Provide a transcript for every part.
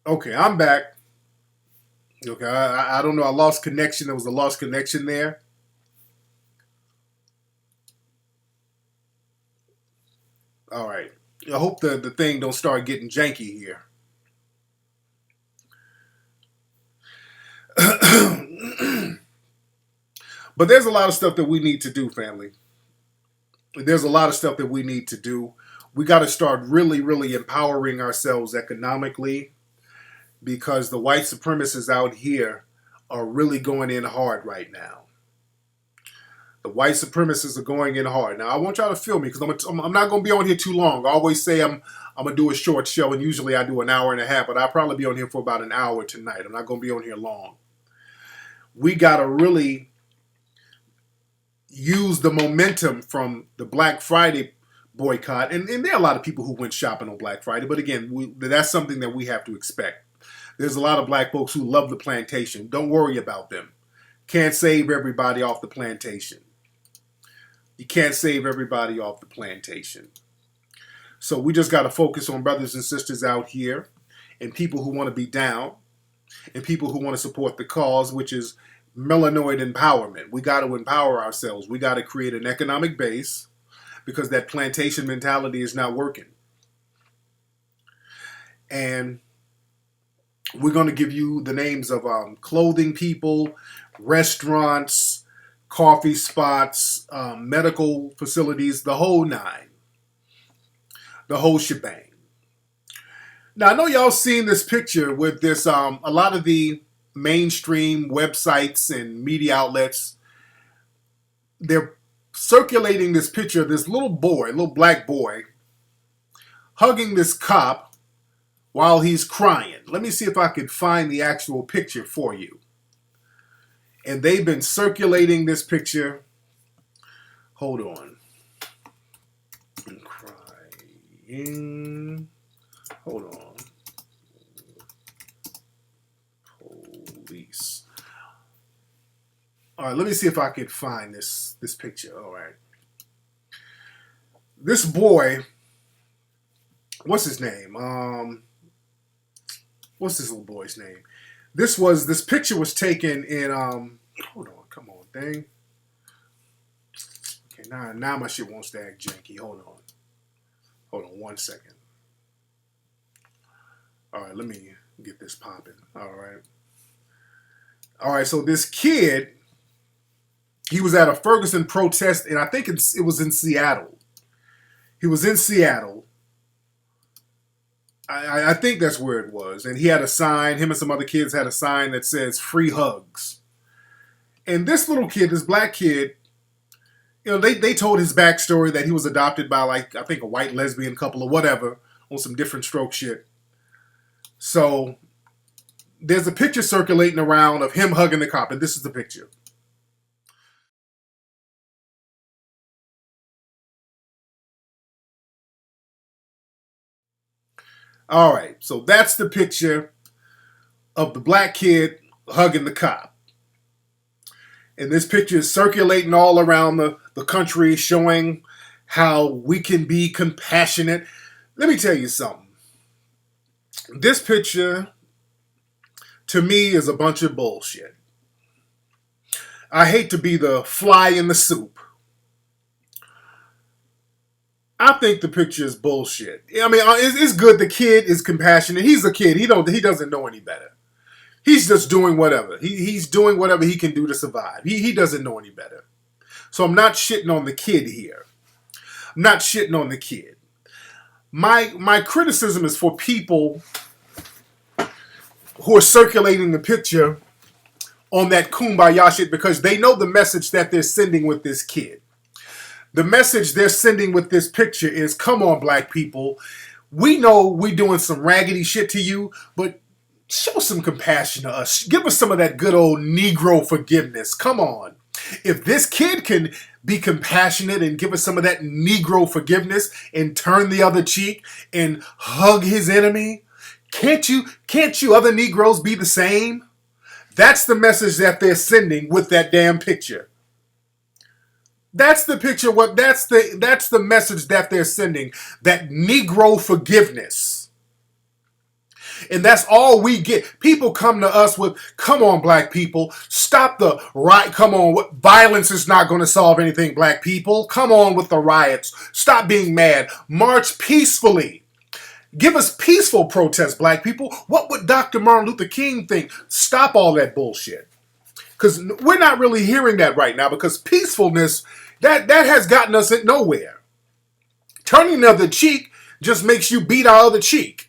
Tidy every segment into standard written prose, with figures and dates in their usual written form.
Okay, I'm back. Okay, I don't know. I lost connection. There was a lost connection there. All right. I hope the thing don't start getting janky here. But there's a lot of stuff that we need to do, family. There's a lot of stuff that we need to do. We got to start really, really empowering ourselves economically because the white supremacists out here are really going in hard right now. The white supremacists are going in hard. Now, I want y'all to feel me because I'm not going to be on here too long. I always say I'm going to do a short show, and usually I do an hour and a half, but I'll probably be on here for about an hour tonight. I'm not going to be on here long. We got to really use the momentum from the Black Friday boycott. And there are a lot of people who went shopping on Black Friday, but again, that's something that we have to expect. There's a lot of black folks who love the plantation. Don't worry about them. Can't save everybody off the plantation. You can't save everybody off the plantation. So we just got to focus on brothers and sisters out here and people who want to be down and people who want to support the cause, which is melanoid empowerment. We got to empower ourselves. We got to create an economic base because that plantation mentality is not working. And we're going to give you the names of clothing people, restaurants, coffee spots, medical facilities, the whole nine, the whole shebang. Now, I know y'all seen this picture with this, a lot of the mainstream websites and media outlets, they're circulating this picture of this little boy, little black boy, hugging this cop while he's crying. Let me see if I can find the actual picture for you. And they've been circulating this picture. Hold on. I'm crying. Hold on. Police. All right, let me see if I can find this picture. All right. This boy, what's his name? What's this little boy's name? This picture was taken in hold on, come on, thing. Okay, now my shit won't stay janky. Hold on. Hold on 1 second. All right, let me get this popping. All right. All right, so this kid, he was at a Ferguson protest, and I think it was in Seattle. He was in Seattle. I think that's where it was. And he had a sign, him and some other kids had a sign that says free hugs. And this little kid, this black kid, they told his backstory that he was adopted by, like, I think a white lesbian couple or whatever on some different stroke shit. So there's a picture circulating around of him hugging the cop, and this is the picture. All right, so that's the picture of the black kid hugging the cop. And this picture is circulating all around the country showing how we can be compassionate. Let me tell you something. This picture, to me, is a bunch of bullshit. I hate to be the fly in the soup. I think the picture is bullshit. I mean, it's good. The kid is compassionate. He's a kid. He doesn't know any better. He's just doing whatever. He's doing whatever he can do to survive. He doesn't know any better. So I'm not shitting on the kid here. I'm not shitting on the kid. My criticism is for people who are circulating the picture on that kumbaya shit because they know the message that they're sending with this kid. The message they're sending with this picture is, come on, black people. We know we doing some raggedy shit to you, but show some compassion to us. Give us some of that good old Negro forgiveness. Come on. If this kid can be compassionate and give us some of that Negro forgiveness and turn the other cheek and hug his enemy, can't you other Negroes be the same? That's the message that they're sending with that damn picture. That's the picture. That's the message that they're sending. That Negro forgiveness. And that's all we get. People come to us with, come on, black people, stop the riot. Come on, violence is not going to solve anything, black people. Come on with the riots. Stop being mad. March peacefully. Give us peaceful protests, black people. What would Dr. Martin Luther King think? Stop all that bullshit. Because we're not really hearing that right now, because peacefulness, that has gotten us nowhere. Turning the other cheek just makes you beat our other cheek.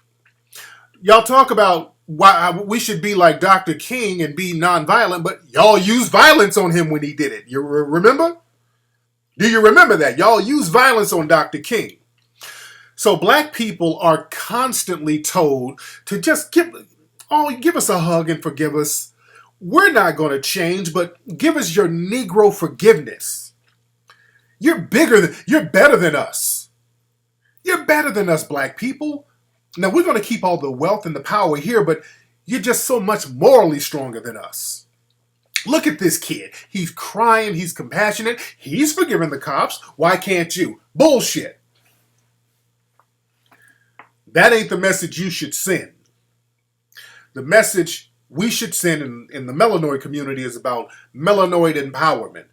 Y'all talk about why we should be like Dr. King and be nonviolent, but y'all used violence on him when he did it. You remember? Do you remember that? Y'all used violence on Dr. King. So black people are constantly told to just give us a hug and forgive us. We're not going to change, but give us your Negro forgiveness. You're better than us. You're better than us, black people. Now, we're going to keep all the wealth and the power here, but you're just so much morally stronger than us. Look at this kid. He's crying. He's compassionate. He's forgiving the cops. Why can't you? Bullshit. That ain't the message you should send. The message we should send in the melanoid community is about melanoid empowerment.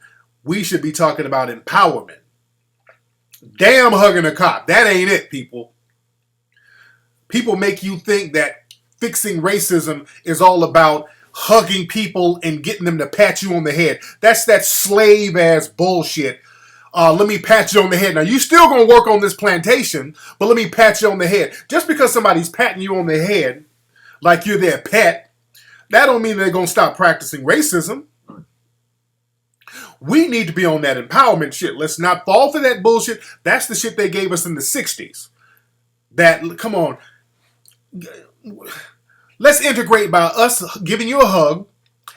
We should be talking about empowerment. Damn hugging a cop. That ain't it, people. People make you think that fixing racism is all about hugging people and getting them to pat you on the head. That's that slave ass bullshit. Let me pat you on the head. Now, you still going to work on this plantation, but let me pat you on the head. Just because somebody's patting you on the head like you're their pet, that don't mean they're going to stop practicing racism. We need to be on that empowerment shit. Let's not fall for that bullshit. That's the shit they gave us in the 60s. Come on. Let's integrate by us giving you a hug.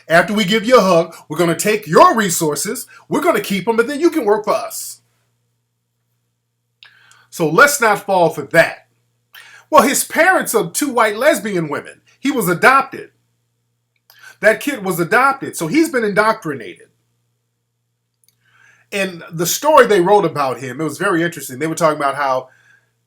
After we give you a hug, we're going to take your resources, we're going to keep them, but then you can work for us. So let's not fall for that. Well, his parents are two white lesbian women. He was adopted. That kid was adopted, so he's been indoctrinated. And the story they wrote about him, it was very interesting. They were talking about how,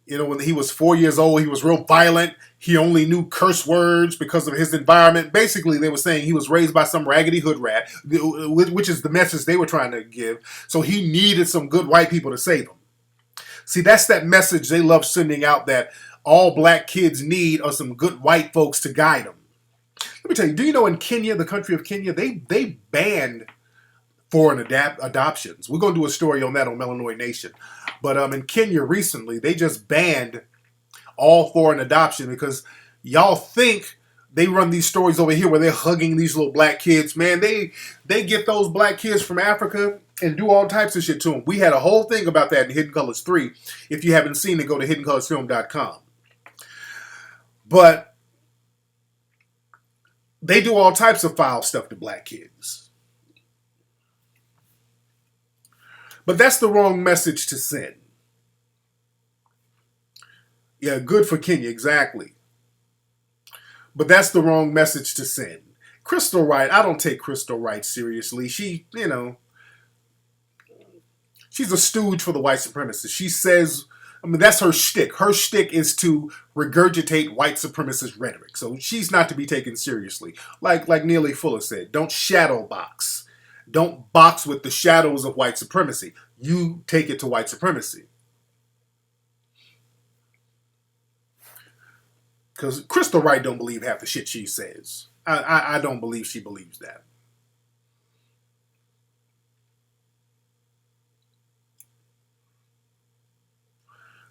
when he was 4 years old, he was real violent. He only knew curse words because of his environment. Basically, they were saying he was raised by some raggedy hood rat, which is the message they were trying to give. So he needed some good white people to save him. See, that's that message they love sending out, that all black kids need are some good white folks to guide them. Let me tell you, do you know in Kenya, the country of Kenya, they banned foreign adoptions. We're going to do a story on that on Melanoid Nation. But in Kenya recently, they just banned all foreign adoption because y'all think they run these stories over here where they're hugging these little black kids. Man, they get those black kids from Africa and do all types of shit to them. We had a whole thing about that in Hidden Colors 3. If you haven't seen it, go to hiddencolorsfilm.com. But they do all types of foul stuff to black kids. But that's the wrong message to send. Yeah, good for Kenya, exactly. But that's the wrong message to send. Crystal Wright, I don't take Crystal Wright seriously. She's a stooge for the white supremacists. She says, that's her shtick. Her shtick is to regurgitate white supremacist rhetoric. So she's not to be taken seriously. Like Neely Fuller said, don't shadow box. Don't box with the shadows of white supremacy. You take it to white supremacy. Because Crystal Wright don't believe half the shit she says. I don't believe she believes that.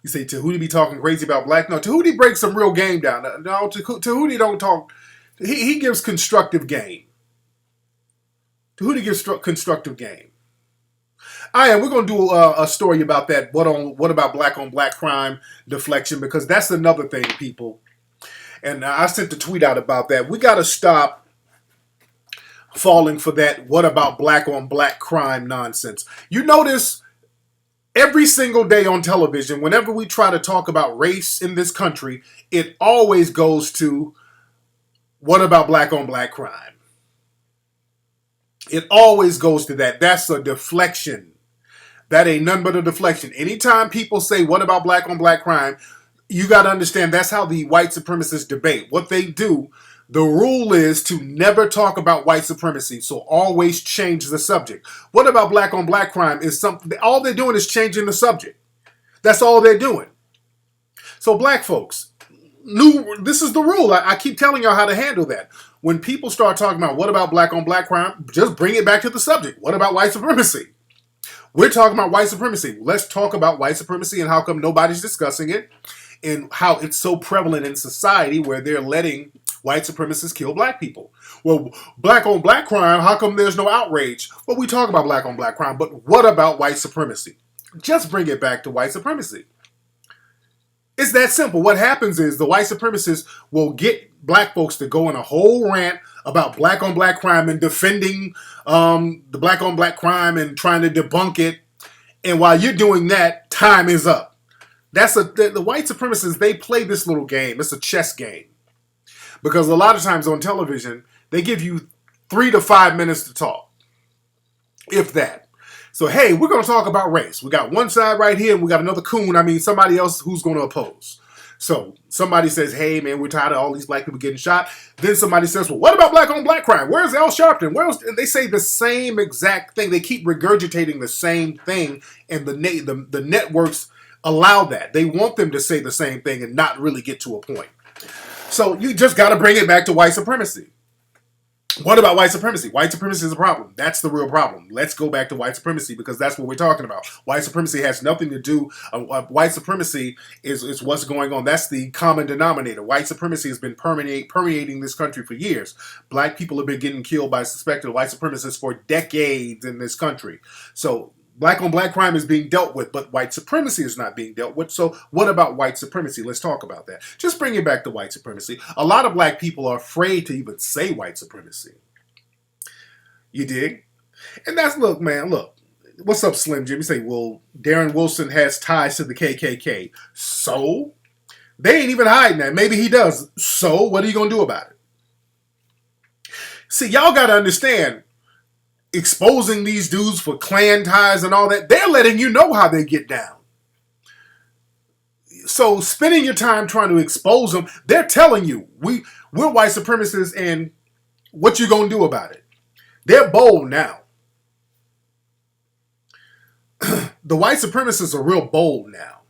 You say Tahuti be talking crazy about black? No, Tahuti breaks some real game down. No, Tahuti don't talk. He gives constructive game. Tahuti gives constructive game. We're going to do a story about that. What about black on black crime deflection? Because that's another thing, people. And I sent a tweet out about that. We got to stop falling for that what about black on black crime nonsense. You notice every single day on television, whenever we try to talk about race in this country, it always goes to what about black on black crime. It always goes to that. That's a deflection. That ain't nothing but a deflection. Anytime people say, what about black on black crime? You got to understand that's how the white supremacists debate. What they do, the rule is to never talk about white supremacy, so always change the subject. What about black on black crime is something, all they're doing is changing the subject. That's all they're doing. So black folks, this is the rule. I keep telling y'all how to handle that. When people start talking about what about black on black crime, just bring it back to the subject. What about white supremacy? We're talking about white supremacy. Let's talk about white supremacy and how come nobody's discussing it and how it's so prevalent in society where they're letting white supremacists kill black people. Well, black on black crime, how come there's no outrage? Well, we talk about black on black crime, but what about white supremacy? Just bring it back to white supremacy. It's that simple. What happens is the white supremacists will get black folks to go in a whole rant about black on black crime and defending the black on black crime and trying to debunk it. And while you're doing that, time is up. The white supremacists, they play this little game. It's a chess game. Because a lot of times on television, they give you 3 to 5 minutes to talk. If that. So, hey, we're going to talk about race. We got one side right here, and we got another coon. Somebody else who's going to oppose. So, somebody says, hey, man, we're tired of all these black people getting shot. Then somebody says, well, what about black on black crime? Where's Al Sharpton? And they say the same exact thing. They keep regurgitating the same thing, and the networks allow that. They want them to say the same thing and not really get to a point. So, you just got to bring it back to white supremacy. What about white supremacy? White supremacy is a problem. That's the real problem. Let's go back to white supremacy because that's what we're talking about. White supremacy has nothing to do. White supremacy is what's going on. That's the common denominator. White supremacy has been permeating this country for years. Black people have been getting killed by suspected white supremacists for decades in this country. So black on black crime is being dealt with, but white supremacy is not being dealt with. So what about white supremacy? Let's talk about that. Just bring it back to white supremacy. A lot of black people are afraid to even say white supremacy. You dig? And look, what's up, Slim Jim? You say, well, Darren Wilson has ties to the KKK. So? They ain't even hiding that. Maybe he does. So? What are you going to do about it? See, y'all got to understand, exposing these dudes for Klan ties and all that, they're letting you know how they get down. So spending your time trying to expose them, they're telling you, we're white supremacists and what you gonna do about it. They're bold now. The white supremacists are real bold now.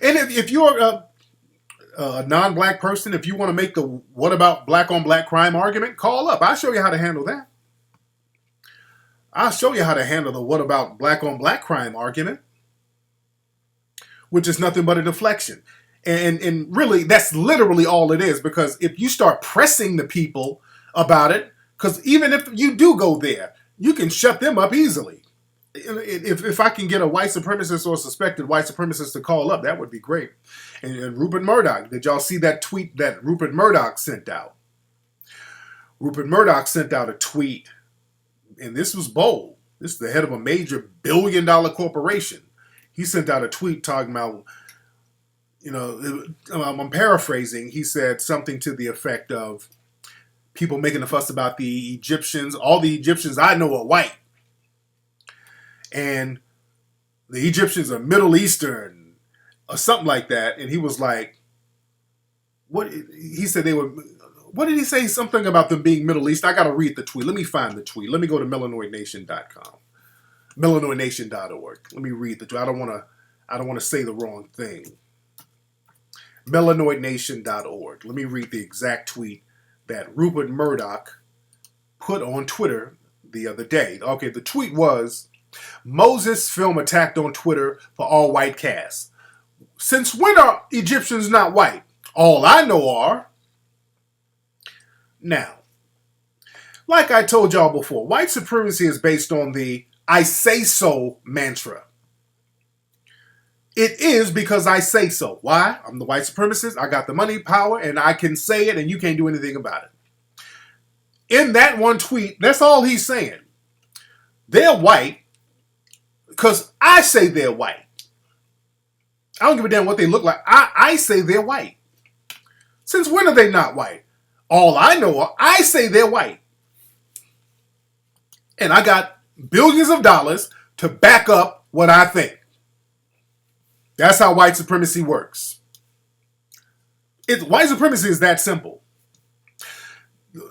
And if you're a non-black person, if you want to make the what about black on black crime argument, call up. I'll show you how to handle that. I'll show you how to handle the what about black on black crime argument, which is nothing but a deflection. And really, that's literally all it is, because if you start pressing the people about it, because even if you do go there, you can shut them up easily. If I can get a white supremacist or suspected white supremacist to call up, that would be great. And Rupert Murdoch, did y'all see that tweet that Rupert Murdoch sent out? Rupert Murdoch sent out a tweet, and this was bold. This is the head of a major billion-dollar corporation. He sent out a tweet talking about, I'm paraphrasing. He said something to the effect of people making a fuss about the Egyptians. All the Egyptians I know are white. And the Egyptians are Middle Eastern or something like that. And he was like, what? He said they were, what did he say? Something about them being Middle East. I got to read the tweet. Let me find the tweet. Let me go to melanoidnation.com, melanoidnation.org. Let me read the tweet. I don't want to say the wrong thing. melanoidnation.org. Let me read the exact tweet that Rupert Murdoch put on Twitter the other day. Okay, the tweet was, Moses film attacked on Twitter for all white cast. Since when are Egyptians not white? All I know are. Now, like I told y'all before, white supremacy is based on the I say so mantra. It is because I say so. Why? I'm the white supremacist. I got the money, power, and I can say it, and you can't do anything about it. In that one tweet, that's all he's saying. They're white because I say they're white. I don't give a damn what they look like. I say they're white. Since when are they not white? All I know are I say they're white. And I got billions of dollars to back up what I think. That's how white supremacy works. White supremacy is that simple.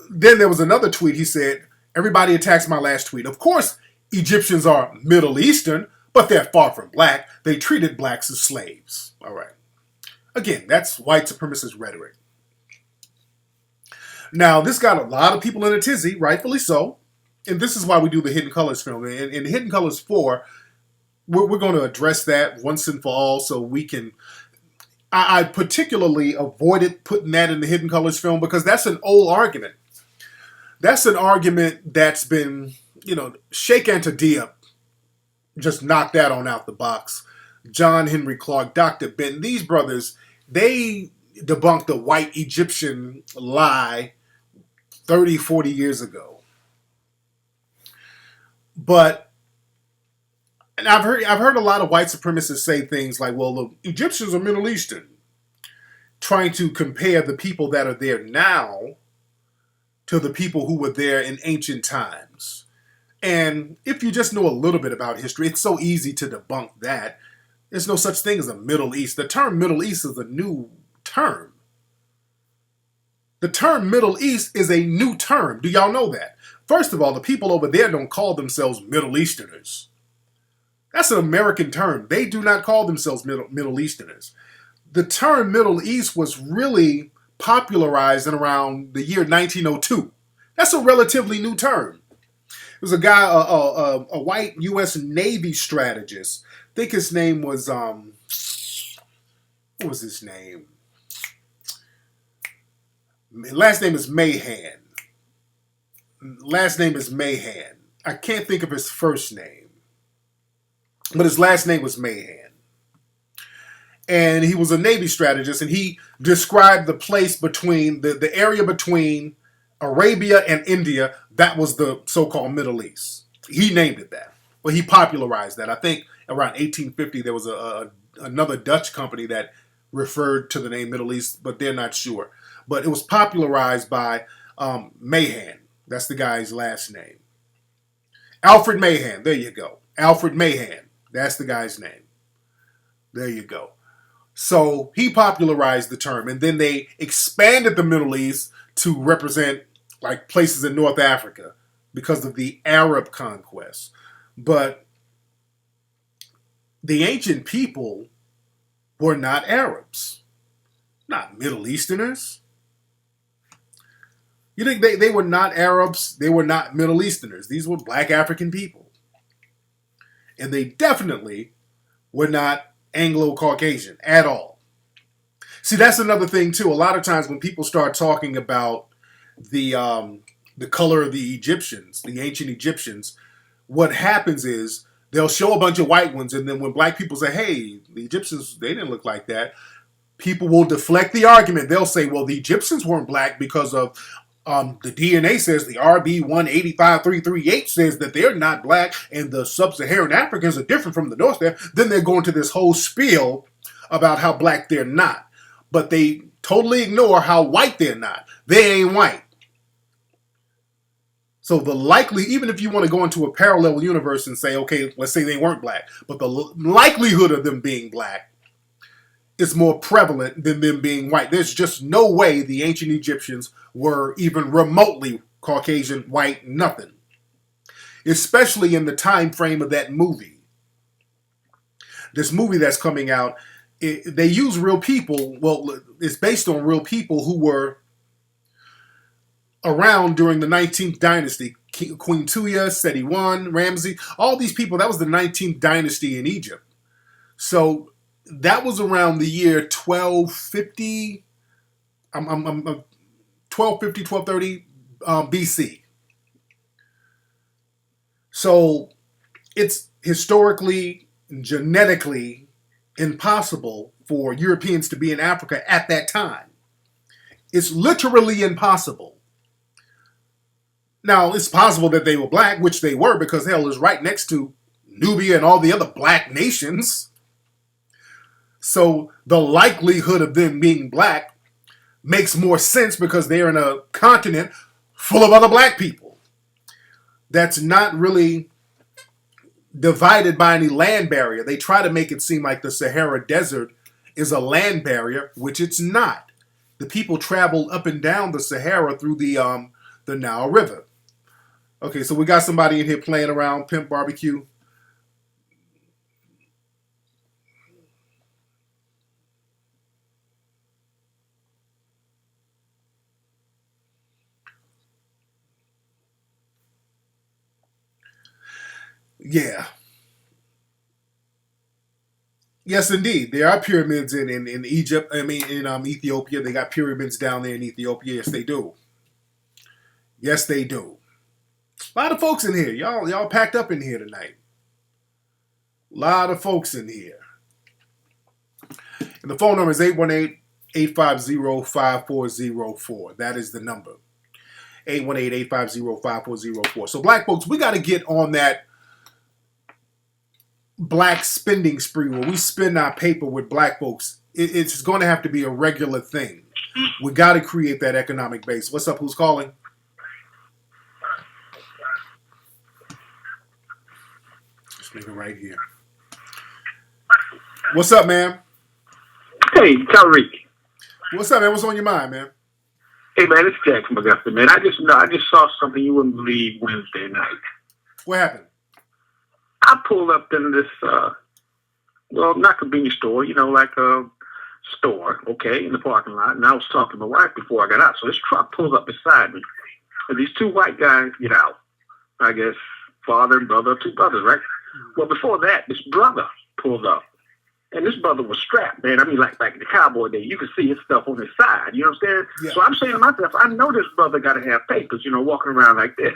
Then there was another tweet. He said, everybody attacks my last tweet. Of course, Egyptians are Middle Eastern, but they're far from black. They treated blacks as slaves. All right. Again, that's white supremacist rhetoric. Now, this got a lot of people in a tizzy, rightfully so. And this is why we do the Hidden Colors film. And in Hidden Colors 4, we're going to address that once and for all so we can... I particularly avoided putting that in the Hidden Colors film because that's an old argument. That's an argument that's been, Sheikh Anta Diop just knocked that on out the box. John Henry Clark, Dr. Ben, these brothers, they debunked the white Egyptian lie 30, 40 years ago. But, and I've heard a lot of white supremacists say things like, well, the Egyptians are Middle Eastern, trying to compare the people that are there now to the people who were there in ancient times. And if you just know a little bit about history, it's so easy to debunk that. There's no such thing as a Middle East. The term Middle East is a new term. The term Middle East is a new term. Do y'all know that? First of all, the people over there don't call themselves Middle Easterners. That's an American term. They do not call themselves Middle Easterners. The term Middle East was really popularized in around the year 1902. That's a relatively new term. There was a guy, a white U.S. Navy strategist. I think his name was, what was his name? Last name is Mahan. I can't think of his first name, but his last name was Mahan. And he was a Navy strategist, and he described the place between, the area between Arabia and India, that was the so-called Middle East. He named it that. Well, he popularized that. I think around 1850 there was another Dutch company that referred to the name Middle East, but they're not sure. But it was popularized by Mahan. That's the guy's last name. Alfred Mahan. There you go. Alfred Mahan. That's the guy's name. There you go. So he popularized the term, and then they expanded the Middle East to represent like places in North Africa because of the Arab conquest. But the ancient people were not Arabs, not Middle Easterners. You think they were not Arabs, they were not Middle Easterners. These were black African people. And they definitely were not Anglo-Caucasian at all. See, that's another thing too. A lot of times when people start talking about the color of the Egyptians, the ancient Egyptians, what happens is they'll show a bunch of white ones, and then when black people say, hey, the Egyptians, they didn't look like that, people will deflect the argument. They'll say, well, the Egyptians weren't black because of the DNA says the RB185338 says that they're not black and the sub-Saharan Africans are different from the North there. Then they're going to this whole spiel about how black they're not. But they totally ignore how white they're not. They ain't white. So the likely, even if you want to go into a parallel universe and say, okay, let's say they weren't black, but the likelihood of them being black is more prevalent than them being white. There's just no way the ancient Egyptians were even remotely Caucasian, white, nothing. Especially in the time frame of that movie. This movie that's coming out, they use real people. Well, it's based on real people who were around during the 19th dynasty. Queen Tuya, Seti I, Ramses, all these people, that was the 19th dynasty in Egypt. So that was around the year 1250, 1230 BC. So it's historically, genetically impossible for Europeans to be in Africa at that time. It's literally impossible. Now, it's possible that they were black, which they were, because hell is right next to Nubia and all the other black nations. So the likelihood of them being black makes more sense because they're in a continent full of other black people. That's not really divided by any land barrier. They try to make it seem like the Sahara Desert is a land barrier, which it's not. The people travel up and down the Sahara through the Nile River. Okay, so we got somebody in here playing around, Pimp Barbecue. Yeah. Yes, indeed. There are pyramids in Egypt. I mean, in Ethiopia. They got pyramids down there in Ethiopia. Yes, they do. Yes, they do. A lot of folks in here. Y'all packed up in here tonight. A lot of folks in here. And the phone number is 818-850-5404. That is the number. 818-850-5404. So black folks, we got to get on that black spending spree where we spend our paper with black folks. It's going to have to be a regular thing. We got to create that economic base. What's up? Who's calling? This nigga right here. What's up, man? Hey, Tariq. What's up, man? What's on your mind, man? Hey, man, it's Jack from Augusta, man. I just saw something you wouldn't believe Wednesday night. What happened? I pulled up in this, not convenience store, like a store, okay, in the parking lot. And I was talking to my wife before I got out. So this truck pulls up beside me. And these two white guys get out. I guess father and brother, two brothers, right? Well, before that, this brother pulled up. And this brother was strapped, man. I mean, like back in the cowboy day, you could see his stuff on his side. You know what I'm saying? Yeah. So I'm saying to myself, I know this brother got to have papers, walking around like this.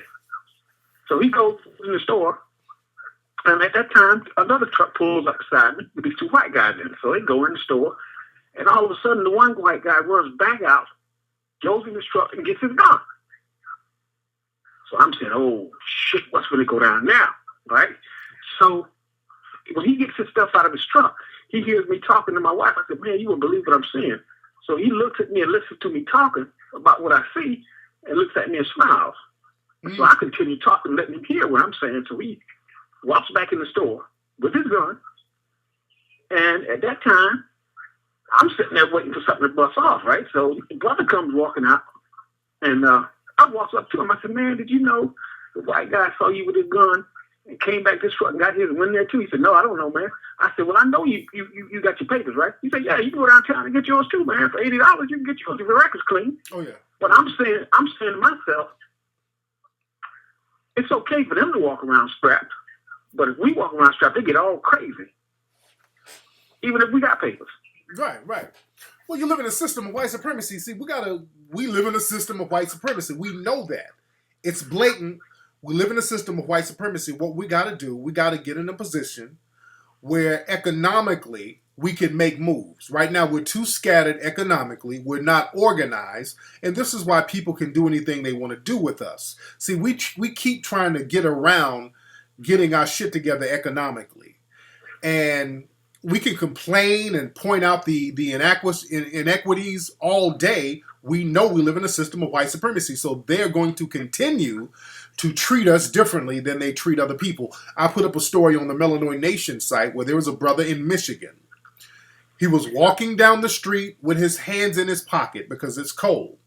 So he goes in the store. And at that time, another truck pulls up beside me with these two white guys in it. So they go in the store. And all of a sudden, the one white guy runs back out, goes in his truck, and gets his gun. So I'm saying, oh, shit, what's going to go down now? Right? So when he gets his stuff out of his truck, he hears me talking to my wife. I said, man, you won't believe what I'm saying. So he looks at me and listens to me talking about what I see and looks at me and smiles. So I continue talking, letting him hear what I'm saying. So he walks back in the store with his gun. And at that time, I'm sitting there waiting for something to bust off, right? So the brother comes walking out. And I walked up to him. I said, man, did you know the white guy saw you with his gun and came back this truck and got his and went there too? He said, no, I don't know, man. I said, well, I know you got your papers, right? He said, yeah, you can go downtown and get yours too, man. For $80, you can get yours if your record's clean. Oh, yeah. But I'm saying to myself, it's okay for them to walk around strapped. But if we walk around strapped, they get all crazy. Even if we got papers. Right. Well, you live in a system of white supremacy. See, we live in a system of white supremacy. We know that. It's blatant. We live in a system of white supremacy. What we got to do, we got to get in a position where economically we can make moves. Right now, we're too scattered economically. We're not organized. And this is why people can do anything they want to do with us. See, we keep trying to get around getting our shit together economically. And we can complain and point out the inequities all day. We know we live in a system of white supremacy. So they're going to continue to treat us differently than they treat other people. I put up a story on the Melanoid Nation site where there was a brother in Michigan. He was walking down the street with his hands in his pocket because it's cold.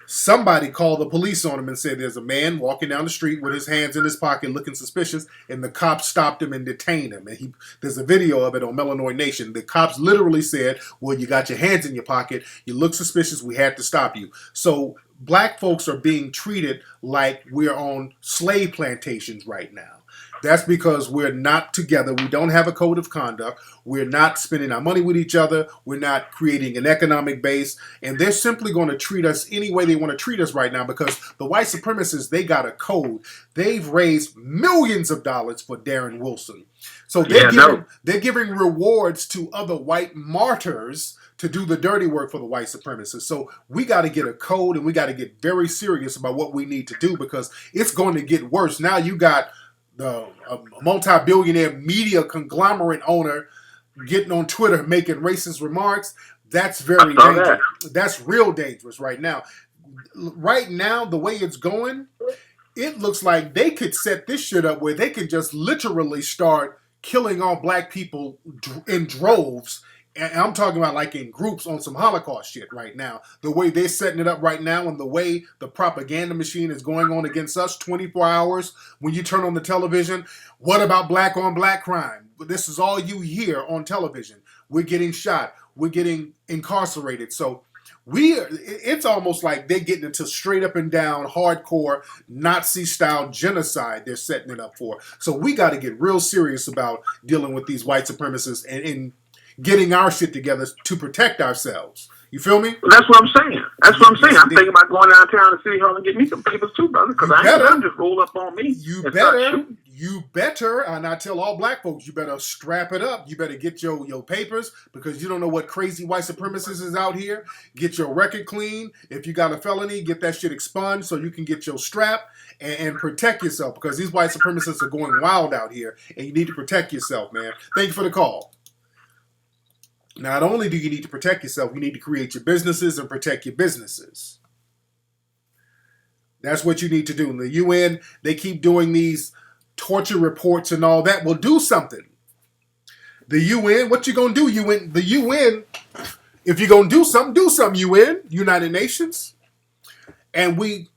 Somebody called the police on him and said there's a man walking down the street with his hands in his pocket looking suspicious, and the cops stopped him and detained him. And there's a video of it on Melanoid Nation. The cops literally said, well, you got your hands in your pocket, you look suspicious, we had to stop you. So black folks are being treated like we're on slave plantations right now. That's because we're not together. We don't have a code of conduct. We're not spending our money with each other. We're not creating an economic base. And they're simply going to treat us any way they want to treat us right now because the white supremacists, they got a code. They've raised millions of dollars for Darren Wilson. So they're giving rewards to other white martyrs to do the dirty work for the white supremacists. So we got to get a code and we got to get very serious about what we need to do because it's going to get worse. Now you got the multi-billionaire media conglomerate owner getting on Twitter making racist remarks. That's very dangerous. That's real dangerous right now. Right now, the way it's going, it looks like they could set this shit up where they could just literally start killing all black people in droves. And I'm talking about like in groups on some Holocaust shit right now. The way they're setting it up right now and the way the propaganda machine is going on against us 24 hours when you turn on the television. What about black on black crime? This is all you hear on television. We're getting shot. We're getting incarcerated. So it's almost like they're getting into straight up and down hardcore Nazi style genocide they're setting it up for. So we got to get real serious about dealing with these white supremacists and getting our shit together to protect ourselves. You feel me? That's what I'm saying. That's what I'm saying. I'm thinking about going downtown to City Hall and get me some papers too, brother. Because I ain't gonna just roll up on me. You better, and I tell all black folks, you better strap it up. You better get your papers because you don't know what crazy white supremacists is out here. Get your record clean. If you got a felony, get that shit expunged so you can get your strap and protect yourself because these white supremacists are going wild out here and you need to protect yourself, man. Thank you for the call. Not only do you need to protect yourself, you need to create your businesses and protect your businesses. That's what you need to do. The UN, they keep doing these torture reports and all that. Well, do something. The UN, what you gonna do, UN? The UN, if you're gonna do something, UN, United Nations. And we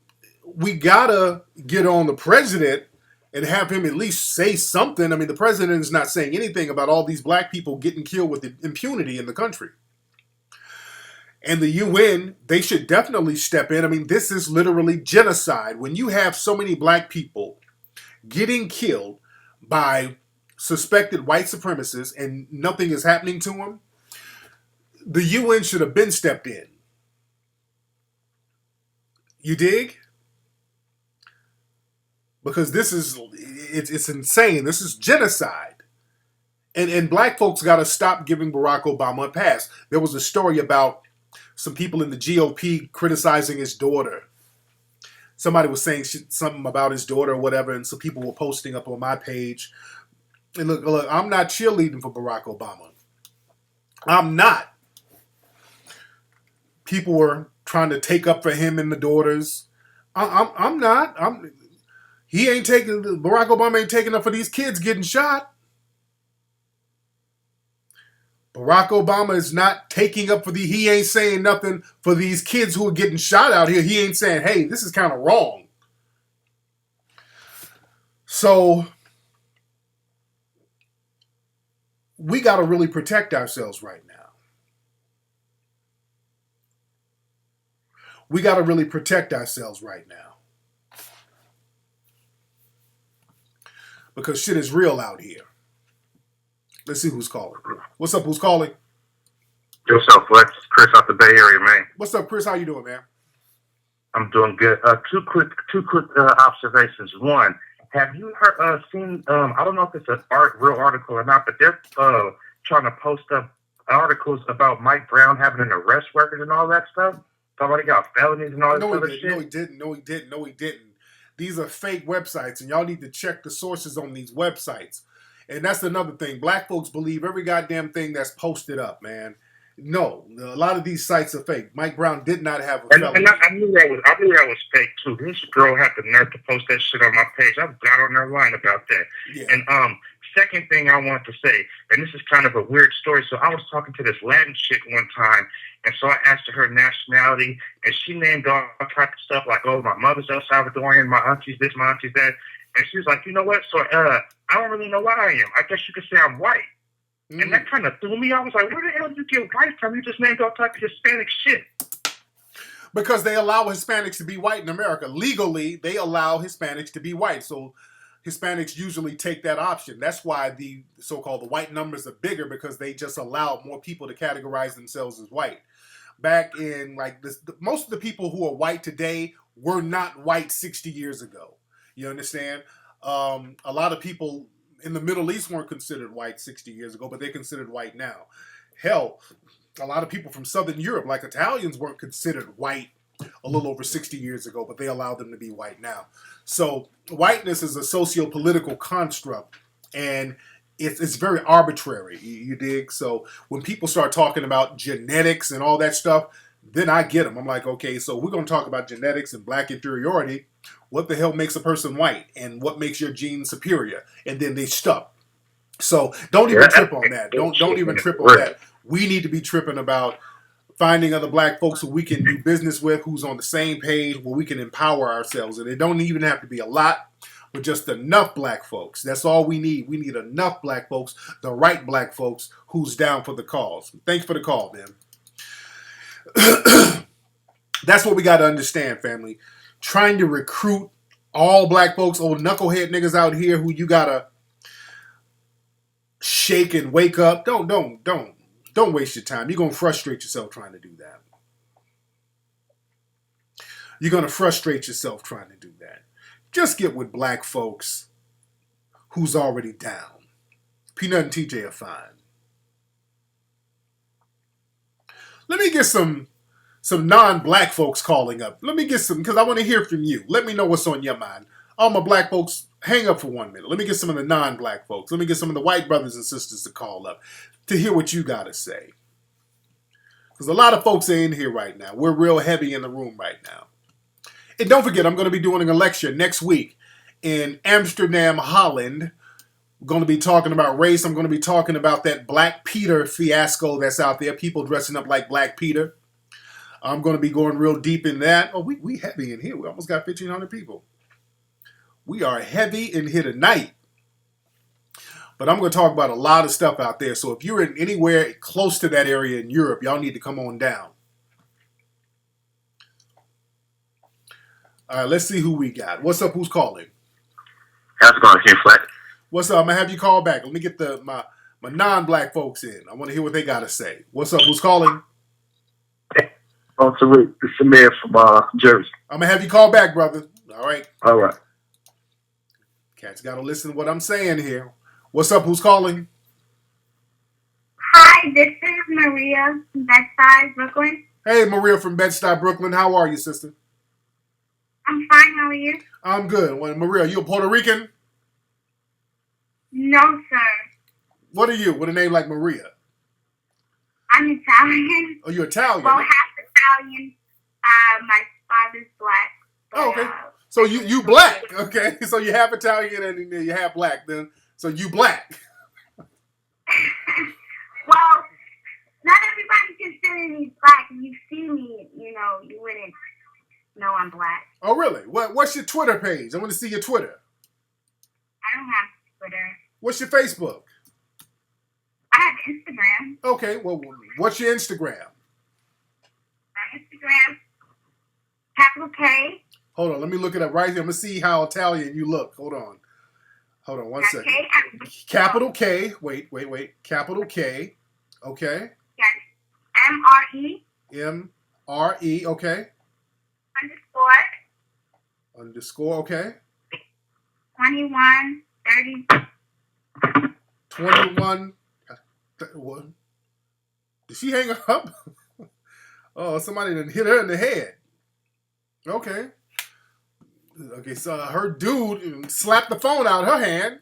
gotta get on the president and have him at least say something. I mean, the president is not saying anything about all these black people getting killed with impunity in the country. And the UN, they should definitely step in. I mean, this is literally genocide. When you have so many black people getting killed by suspected white supremacists and nothing is happening to them, the UN should have been stepped in. You dig? Because this is, it's insane. This is genocide. And black folks got to stop giving Barack Obama a pass. There was a story about some people in the GOP criticizing his daughter. Somebody was saying something about his daughter or whatever, and some people were posting up on my page. And look, I'm not cheerleading for Barack Obama. I'm not. People were trying to take up for him and the daughters. I'm not. Barack Obama ain't taking up for these kids getting shot. Barack Obama is not taking up he ain't saying nothing for these kids who are getting shot out here. He ain't saying, hey, this is kind of wrong. So we got to really protect ourselves right now. We got to really protect ourselves right now. Because shit is real out here. Let's see who's calling. What's up? Who's calling? Yourself, Lex. Chris out the Bay Area, man. What's up, Chris? How you doing, man? I'm doing good. Two quick observations. One, have you seen? I don't know if it's a real article or not, but they're trying to post up articles about Mike Brown having an arrest record and all that stuff. Somebody got felonies and all that other shit. No, he didn't. These are fake websites, and y'all need to check the sources on these websites. And that's another thing. Black folks believe every goddamn thing that's posted up, man. No, a lot of these sites are fake. Mike Brown did not have a felony. And I knew that was fake too. This girl had the nerve to post that shit on my page. I got on their line about that. Yeah. And second thing I want to say, and this is kind of a weird story. So I was talking to this Latin chick one time, and so I asked her nationality, and she named all type of stuff like, oh, my mother's El Salvadorian, my auntie's this, my auntie's that. And she was like, you know what? So I don't really know what I am. I guess you could say I'm white. Mm. And that kind of threw me. I was like, where the hell did you get white from? You just named all type of Hispanic shit. Because they allow Hispanics to be white in America. Legally, they allow Hispanics to be white. So Hispanics usually take that option. That's why the so-called the white numbers are bigger, because they just allow more people to categorize themselves as white. Back in like this, most of the people who are white today were not white 60 years ago. You understand? A lot of people in the Middle East weren't considered white 60 years ago, but they're considered white now. Hell, a lot of people from Southern Europe, like Italians, weren't considered white a little over 60 years ago, but they allow them to be white now. So whiteness is a socio-political construct, and it's very arbitrary, you dig? So when people start talking about genetics and all that stuff, then I get them. I'm like, okay, so we're going to talk about genetics and black inferiority. what the hell makes a person white and what makes your genes superior, and then they stuck. So don't even trip on that. Don't even trip on that. We need to be tripping about finding other black folks who we can do business with, who's on the same page, where we can empower ourselves. And it don't even have to be a lot, but just enough black folks. That's all we need. We need enough black folks, the right black folks, who's down for the cause. Thanks for the call, man. That's what we got to understand, family. Trying to recruit all black folks, old knucklehead niggas out here who you gotta shake and wake up. Don't waste your time. You're gonna frustrate yourself trying to do that. You're gonna frustrate yourself trying to do that. Just get with black folks who's already down. Peanut and TJ are fine. Let me get some non-black folks calling up. Let me get some, because I want to hear from you. Let me know what's on your mind. All my black folks, hang up for 1 minute. Let me get some of the non-black folks. Let me get some of the white brothers and sisters to call up to hear what you got to say. Because a lot of folks are in here right now. We're real heavy in the room right now. And don't forget, I'm going to be doing a lecture next week in Amsterdam, Holland. I'm going to be talking about race. I'm going to be talking about that Black Peter fiasco that's out there. People dressing up like Black Peter. I'm going to be going real deep in that. Oh, we heavy in here. We almost got 1,500 people. We are heavy in here tonight. But I'm going to talk about a lot of stuff out there. So if you're in anywhere close to that area in Europe, y'all need to come on down. All right, let's see who we got. What's up? Who's calling? How's it going, King Fleck? What's up? I'm going to have you call back. Let me get my non-black folks in. I want to hear what they got to say. What's up? Who's calling? Oh, Tariq. It's Samir from Jersey. I'm going to have you call back, brother. All right. All right. Cats got to listen to what I'm saying here. What's up? Who's calling? Hi, this is Maria from Bed-Stuy, Brooklyn. Hey, Maria from Bed-Stuy, Brooklyn. How are you, sister? I'm fine. How are you? I'm good. Well, Maria, you a Puerto Rican? No, sir. What are you? With a name like Maria? I'm Italian. Oh, you're Italian? Well, half Italian. My father's black. But, Oh, okay. So you black. Okay. So you half Italian and you half black then. So you black. Well, not everybody considers me black. If you see me, you wouldn't know I'm black. Oh, really? What's your Twitter page? I want to see your Twitter. I don't have Twitter. What's your Facebook? I have Instagram. Okay. Well, what's your Instagram? My Instagram, capital K. Hold on. Let me look it up right here. I'm going to see how Italian you look. Hold on 1 second. Capital K. Wait. Capital K. Okay. Yes. M-R-E. M-R-E. Okay. Underscore. Okay. 21, 30. 21. What? Did she hang up? Oh, somebody done hit her in the head. Okay. Okay, so her dude slapped the phone out of her hand.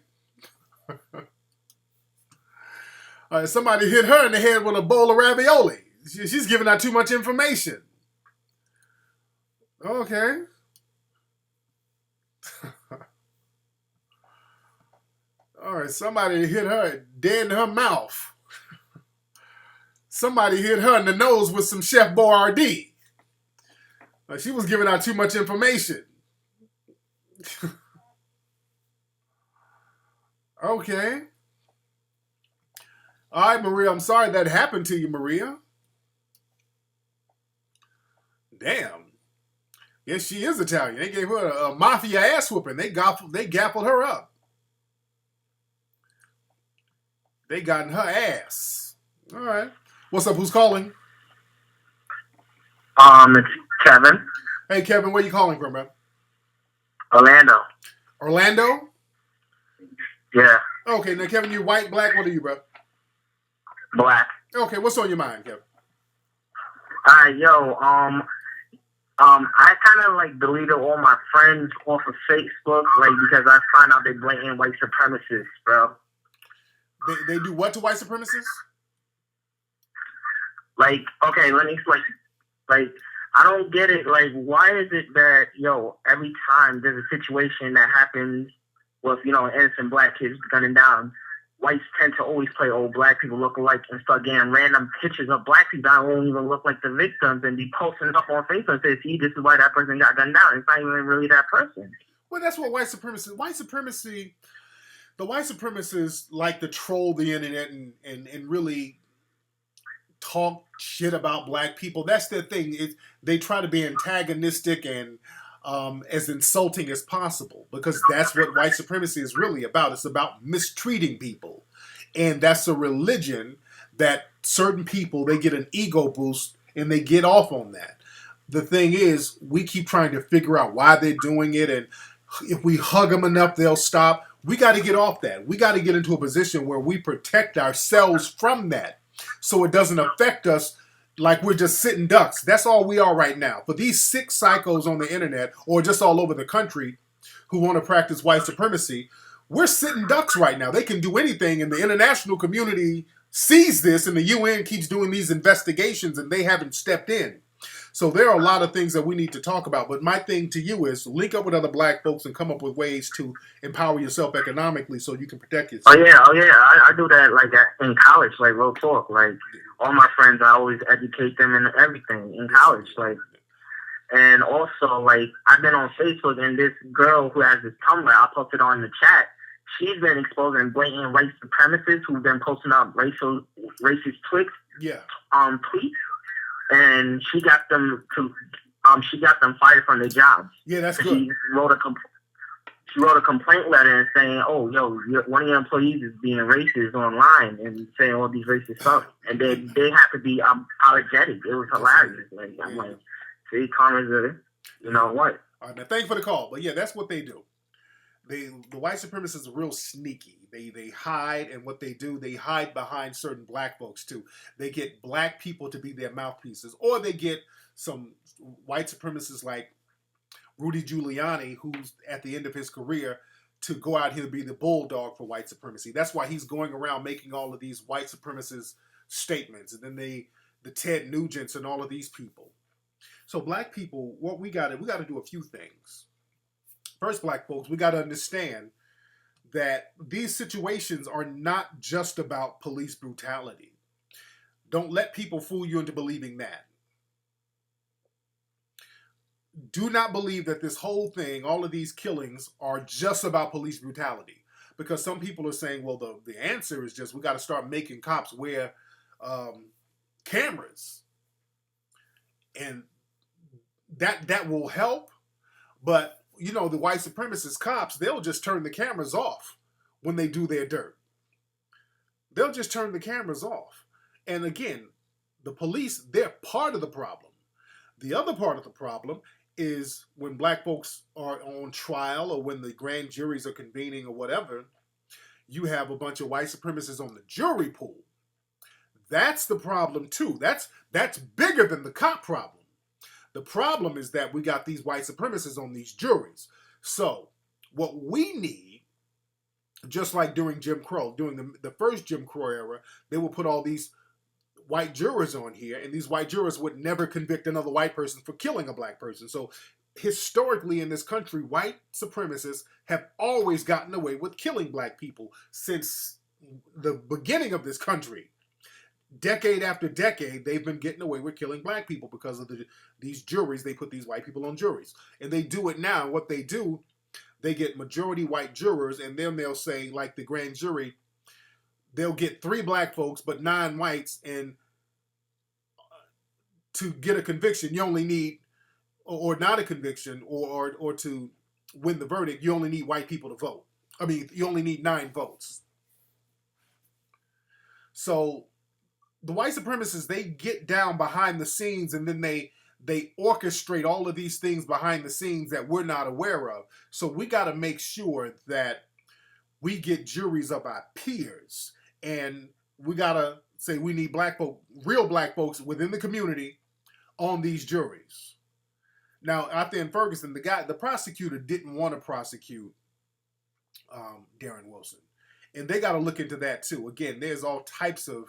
All right, somebody hit her in the head with a bowl of ravioli. She's giving out too much information. Okay. All right, somebody hit her dead in her mouth. Somebody hit her in the nose with some Chef Boyardee. She was giving out too much information. Okay. All right, Maria, I'm sorry that happened to you, Maria. Damn. Yes, she is Italian. They gave her a mafia ass whooping. They gaffeled her up. They got in her ass. All right. What's up? Who's calling? It's Kevin. Hey, Kevin, where you calling from, bro? Orlando. Orlando? Yeah. Okay, now, Kevin, you white, black? What are you, bro? Black. Okay, what's on your mind, Kevin? I kind of deleted all my friends off of Facebook, because I find out they blatant white supremacists, bro. They do what to white supremacists? Okay, let me explain. I don't get it. Like, why is it that, every time there's a situation that happens with, innocent black kids gunning down, whites tend to always play old black people look alike and start getting random pictures of black people that won't even look like the victims and be posting up on Facebook and say, see, this is why that person got gunned down. It's not even really that person. Well, that's what white supremacy, the white supremacists like to troll the internet and really talk shit about black people. That's their thing. They try to be antagonistic and as insulting as possible because that's what white supremacy is really about. It's about mistreating people. And that's a religion that certain people, they get an ego boost and they get off on that. The thing is, we keep trying to figure out why they're doing it, and if we hug them enough, they'll stop. We got to get off that. We got to get into a position where we protect ourselves from that so it doesn't affect us like we're just sitting ducks. That's all we are right now. For these sick psychos on the internet or just all over the country who want to practice white supremacy, we're sitting ducks right now. They can do anything, and the international community sees this, and the UN keeps doing these investigations, and they haven't stepped in. So there are a lot of things that we need to talk about. But my thing to you is link up with other black folks and come up with ways to empower yourself economically so you can protect yourself. Oh yeah. I do that like in college, like real talk. Like all my friends, I always educate them in everything in college. Like, and also like I've been on Facebook and this girl who has this Tumblr, I posted on the chat. She's been exposing blatant white supremacists who've been posting out racist tweets. Yeah. Tweets. And she got them fired from their jobs. Yeah, that's good. She wrote a complaint letter and saying, "Oh, one of your employees is being racist online and saying all these racist stuff," and they have to be apologetic. It was hilarious. Like I'm like, see, karma's you know what? All right, now thank you for the call. But yeah, that's what they do. The white supremacists are real sneaky. They hide, and what they do, they hide behind certain black folks too. They get black people to be their mouthpieces, or they get some white supremacists like Rudy Giuliani, who's at the end of his career, to go out here and be the bulldog for white supremacy. That's why he's going around making all of these white supremacist statements, and then the Ted Nugents and all of these people. So black people, what we got to do a few things. First, black folks, we got to understand that these situations are not just about police brutality. Don't let people fool you into believing that. Do not believe that this whole thing, all of these killings, are just about police brutality. Because some people are saying, well, the answer is just we got to start making cops wear cameras. And that will help, but the white supremacist cops, they'll just turn the cameras off when they do their dirt. They'll just turn the cameras off. And again, the police, they're part of the problem. The other part of the problem is when black folks are on trial or when the grand juries are convening or whatever, you have a bunch of white supremacists on the jury pool. That's the problem too. That's bigger than the cop problem. The problem is that we got these white supremacists on these juries. So what we need, just like during Jim Crow, during the first Jim Crow era, they would put all these white jurors on here, and these white jurors would never convict another white person for killing a black person. So historically in this country, white supremacists have always gotten away with killing black people since the beginning of this country. Decade after decade, they've been getting away with killing black people because of these juries. They put these white people on juries. And they do it now. What they do, they get majority white jurors, and then they'll say, like the grand jury, they'll get 3 black folks but 9 whites, and to get a conviction, you only need, or not a conviction, or to win the verdict, you only need white people to vote. I mean, you only need 9 votes. So the white supremacists, they get down behind the scenes, and then they orchestrate all of these things behind the scenes that we're not aware of. So we got to make sure that we get juries of our peers, and we got to say we need black folk, real black folks within the community on these juries. Now, out there in Ferguson, the prosecutor didn't want to prosecute Darren Wilson, and they got to look into that too. Again, there's all types of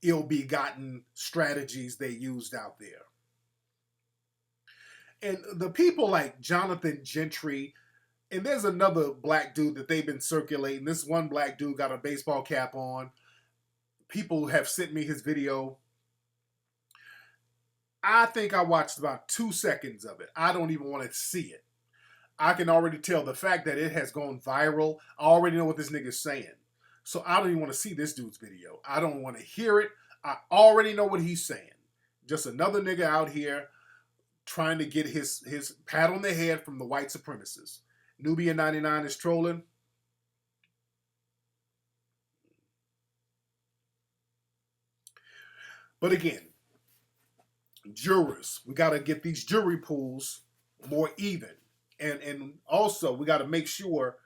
ill-begotten strategies they used out there. And the people like Jonathan Gentry, and there's another black dude that they've been circulating. This one black dude got a baseball cap on. People have sent me his video. I think I watched about 2 seconds of it. I don't even want to see it. I can already tell the fact that it has gone viral. I already know what this nigga's saying. So I don't even want to see this dude's video. I don't want to hear it. I already know what he's saying. Just another nigga out here trying to get his pat on the head from the white supremacists. Nubia 99 is trolling. But again, jurors, we got to get these jury pools more even. And also, we got to make sure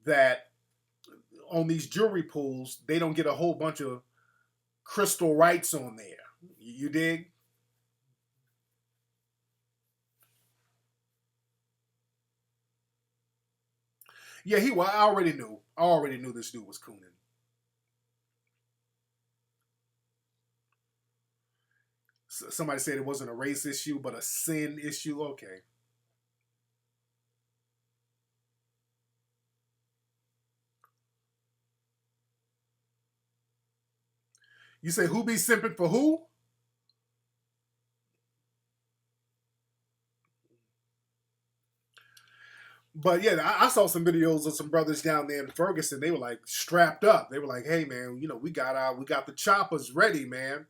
that on these jury pools, they don't get a whole bunch of crystal rights on there. You dig? Yeah, I already knew. I already knew this dude was cooning. Somebody said it wasn't a race issue, but a sin issue. Okay. You say who be simping for who? But yeah, I saw some videos of some brothers down there in Ferguson. They were like strapped up. They were like, "Hey man, we got the choppers ready, man."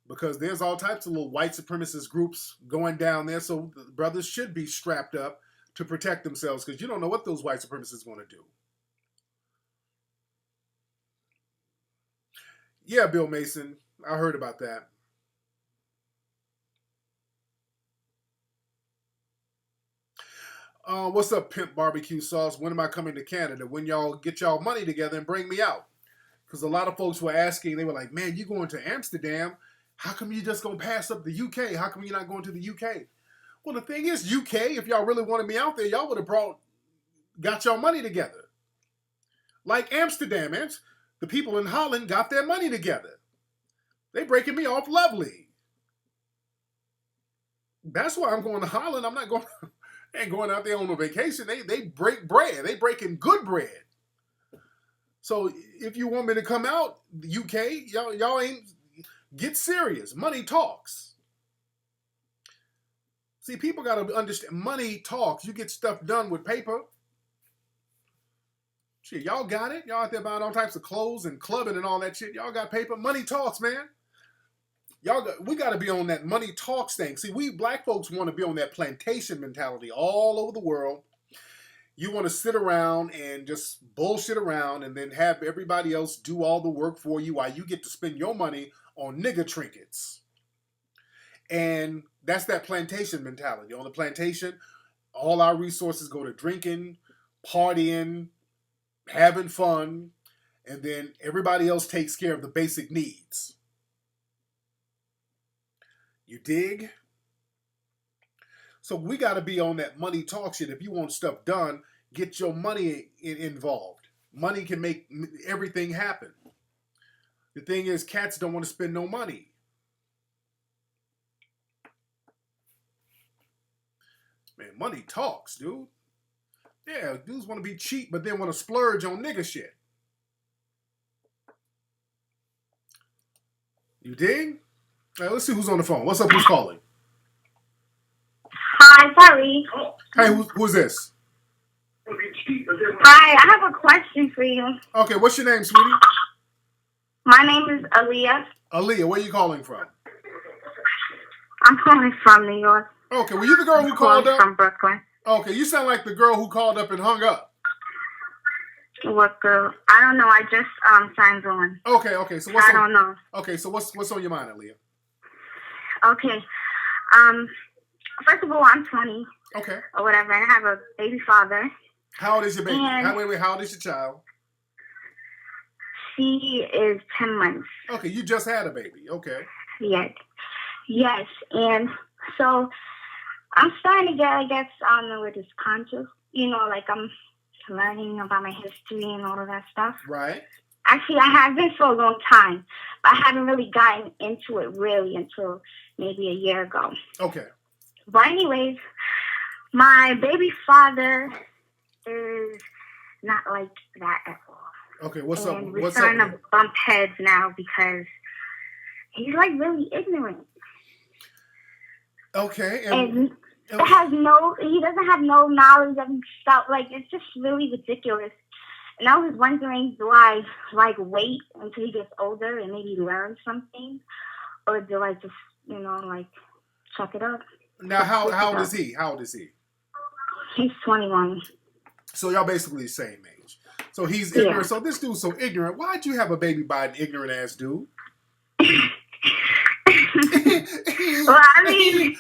Because there's all types of little white supremacist groups going down there. So the brothers should be strapped up to protect themselves because you don't know what those white supremacists are going to do. Yeah, Bill Mason. I heard about that. What's up, Pimp Barbecue Sauce? When am I coming to Canada? When y'all get y'all money together and bring me out? Because a lot of folks were asking, they were like, man, you going to Amsterdam? How come you just going to pass up the UK? How come you're not going to the UK? Well, the thing is, UK, if y'all really wanted me out there, y'all would have got y'all money together. Like Amsterdam, the people in Holland got their money together. They breaking me off lovely. That's why I'm going to Holland. I'm not going... ain't going out there on a vacation. They break bread. They breaking good bread. So if you want me to come out, the UK, y'all ain't get serious. Money talks. See, people gotta understand money talks. You get stuff done with paper. Shit, y'all got it. Y'all out there buying all types of clothes and clubbing and all that shit. Y'all got paper. Money talks, man. We got to be on that money talks thing. See, we black folks want to be on that plantation mentality all over the world. You want to sit around and just bullshit around and then have everybody else do all the work for you while you get to spend your money on nigga trinkets. And that's that plantation mentality. On the plantation, all our resources go to drinking, partying, having fun, and then everybody else takes care of the basic needs. You dig? So we got to be on that money talk shit. If you want stuff done, get your money involved. Money can make everything happen. The thing is, cats don't want to spend no money. Man, money talks, dude. Yeah, dudes want to be cheap, but then want to splurge on nigga shit. You dig? All right, let's see who's on the phone. What's up? Who's calling? Hi, Tariq. Hey, who's this? Hi, I have a question for you. Okay, what's your name, sweetie? My name is Aaliyah. Aaliyah, where are you calling from? I'm calling from New York. Okay, were you the girl who called up? From Brooklyn. Okay, you sound like the girl who called up and hung up. What girl? I don't know. I just signed on. Okay. So what's I don't know. Okay, so what's on your mind, Aaliyah? Okay. First of all, I'm 20. Okay. Or whatever, and I have a baby father. How old is your baby? And Wait, how old is your child? She is 10 months. Okay, you just had a baby. Okay. Yes. And so I'm starting to get, I guess, I don't know what is conscious. Like I'm learning about my history and all of that stuff. Right. Actually, I have been for a long time, but I haven't really gotten into it really until maybe a year ago. Okay. But anyways, my baby father is not like that at all. Okay, what's up? And we're What's up? starting to bump heads now because he's like really ignorant. Okay, And he doesn't have no knowledge of himself. Like, it's just really ridiculous. And I was wondering, do I like wait until he gets older and maybe learn something, or do I just, like chuck it up? now how old is he? How old is he? He's 21. So y'all basically the same age. So he's Yeah. ignorant. So this dude's so ignorant. Why'd you have a baby by an ignorant ass dude? Well, I mean,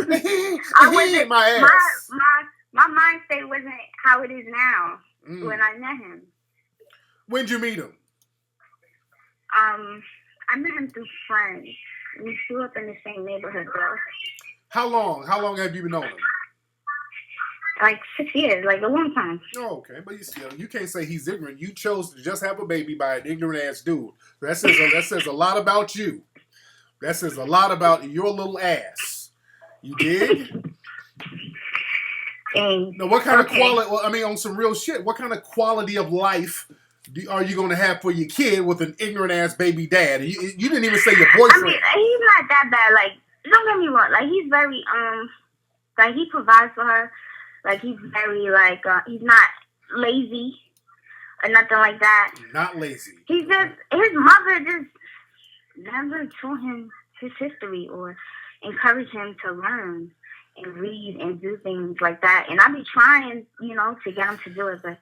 my mind state wasn't how it is now when I met him. When'd you meet him? I met him through friends. We grew up in the same neighborhood, though. How long? How long have you been known him? Like 6 years, like a long time. Oh, okay, but you can't say he's ignorant. You chose to just have a baby by an ignorant ass dude. That says a lot about you. That says a lot about your little ass. You dig? Now, what kind of quality? Well, I mean, on some real shit. What kind of quality of life are you going to have for your kid with an ignorant ass baby dad? You didn't even say your boyfriend. I mean, he's not that bad. Like, don't get me wrong. Like, he's very like he provides for her. Like, he's very like he's not lazy or nothing like that. Not lazy. He's just his mother just never taught him his history or encouraged him to learn and read and do things like that. And I be trying, to get him to do it, but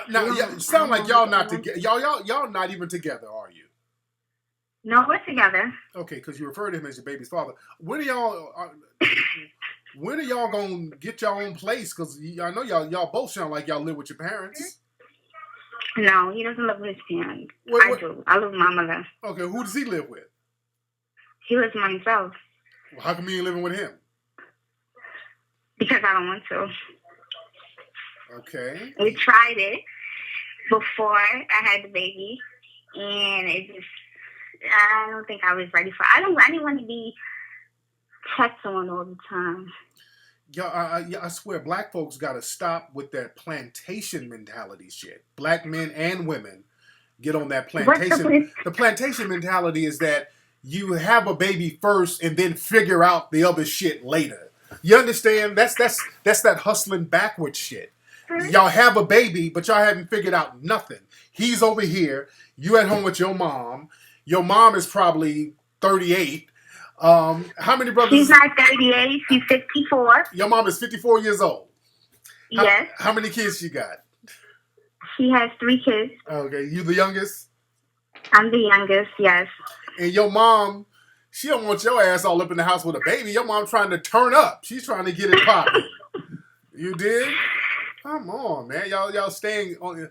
now, it sound like y'all not together. Y'all not even together, are you? No, we're together. Okay, because you refer to him as your baby's father. When are y'all gonna get your own place? Because I know y'all both sound like y'all live with your parents. No, he doesn't live with his parents. I do. I live with my mother. Okay, who does he live with? He lives by himself. Well, how come you ain't living with him? Because I don't want to. Okay. We tried it before I had the baby, and it just, I don't think I was ready for it. I didn't want to be checked on all the time. I swear, black folks got to stop with that plantation mentality shit. Black men and women get on that plantation. The plantation mentality is that you have a baby first and then figure out the other shit later. You understand? That's that hustling backwards shit. Y'all have a baby, but y'all haven't figured out nothing. He's over here. You at home with your mom. Your mom is probably 38. How many brothers? She's not 38. She's 54. Your mom is 54 years old. Yes. How many kids she got? She has 3 kids. Okay, you the youngest? I'm the youngest, yes. And your mom, she don't want your ass all up in the house with a baby. Your mom trying to turn up. She's trying to get it popping. You did? Come on, man. Y'all staying on,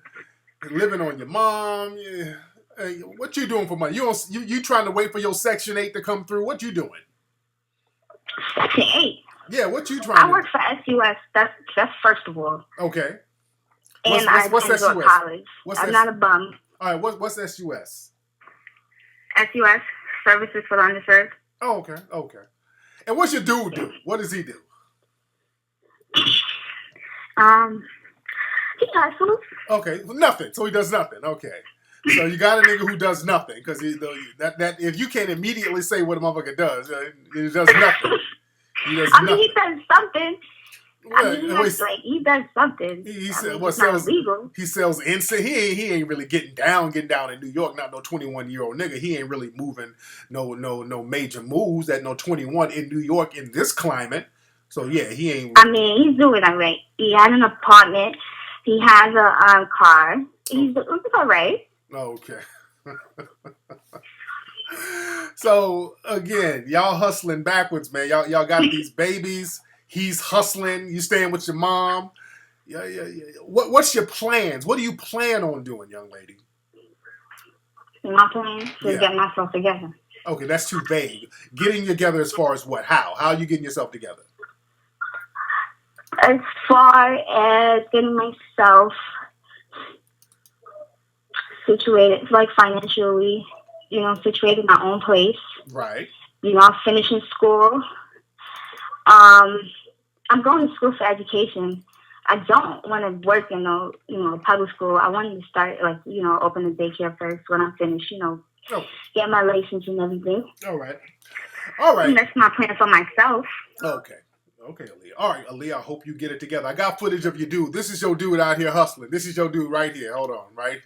living on your mom. Yeah. Hey, what you doing for money? You trying to wait for your Section 8 to come through? What you doing? Section 8? Yeah, what you trying to do? I work for SUS. That's first of all. Okay. And what's SUS? College. I'm not a bum. All right, what's SUS? SUS, Services for the Underserved. Oh, okay. And what's your dude do? What does he do? He hustles. Okay, nothing. So he does nothing. Okay. So you got a nigga who does nothing because that if you can't immediately say what a motherfucker does, he does nothing. He does nothing. He does something. Well, he does something. He sells incense. He ain't really getting down in New York. Not no 21-year-old nigga. He ain't really moving no major moves at no 21 in New York in this climate. So yeah, he ain't. I mean, he's doing all right. He has an apartment. He has a car. He's all right. Okay. So again, y'all hustling backwards, man. Y'all got these babies. He's hustling. You staying with your mom. Yeah. What's your plans? What do you plan on doing, young lady? My plan is get myself together. Okay, that's too vague. Getting together as far as what? How? How are you getting yourself together? As far as getting myself situated, like financially, situated in my own place. Right. I'm finishing school. Um, I'm going to school for education. I don't want to work in public school. I wanted to start open a daycare first when I'm finished. Oh, Get my license and everything. all right. All right. And that's my plan for myself. Okay. Okay, Aaliyah. All right, Aaliyah, I hope you get it together. I got footage of your dude. This is your dude out here hustling. This is your dude right here. Hold on, right?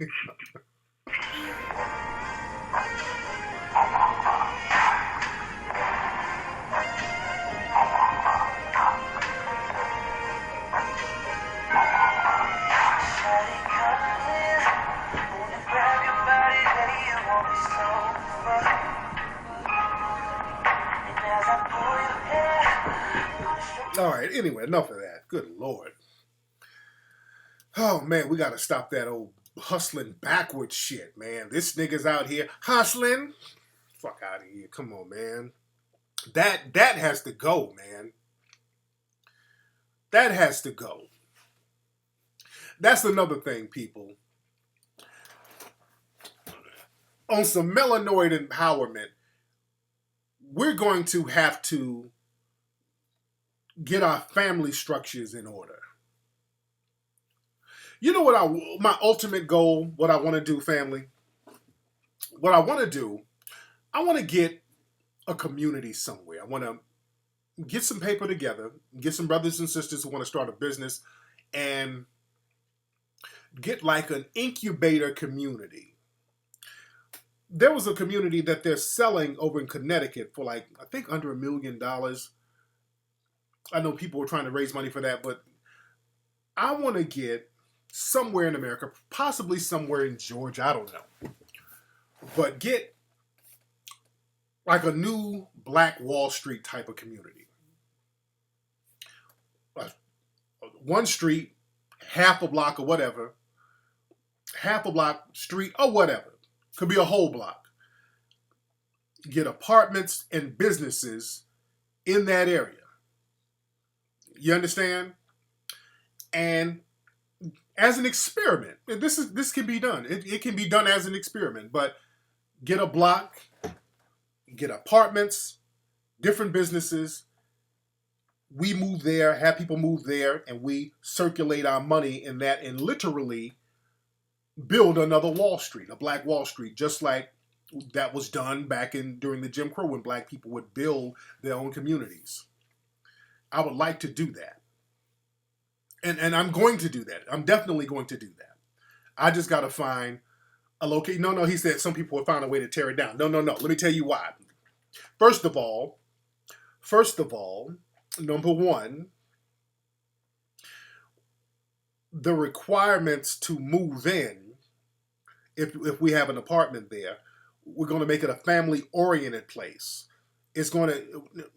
All right, anyway, enough of that. Good Lord. Oh, man, we got to stop that old hustling backwards shit, man. This nigga's out here hustling. Fuck out of here. Come on, man. That has to go, man. That has to go. That's another thing, people. On some melanoid empowerment, we're going to have to get our family structures in order. You know what my ultimate goal, what I want to do, family? What I want to do, I want to get a community somewhere. I want to get some paper together, get some brothers and sisters who want to start a business, and get like an incubator community. There was a community that they're selling over in Connecticut for I think under $1 million. I know people were trying to raise money for that, but I want to get somewhere in America, possibly somewhere in Georgia, I don't know. But get like a new Black Wall Street type of community. One street, half a block or whatever, half a block street or whatever. Could be a whole block. Get apartments and businesses in that area. You understand? And as an experiment, and this can be done. It can be done as an experiment, but get a block, get apartments, different businesses. We move there, have people move there, and we circulate our money in that and literally build another Wall Street, a Black Wall Street, just like that was done back during the Jim Crow when Black people would build their own communities. I would like to do that. And I'm going to do that. I'm definitely going to do that. I just got to find a location. No, he said some people will find a way to tear it down. No. Let me tell you why. First of all, number one, the requirements to move in, if we have an apartment there, we're going to make it a family-oriented place.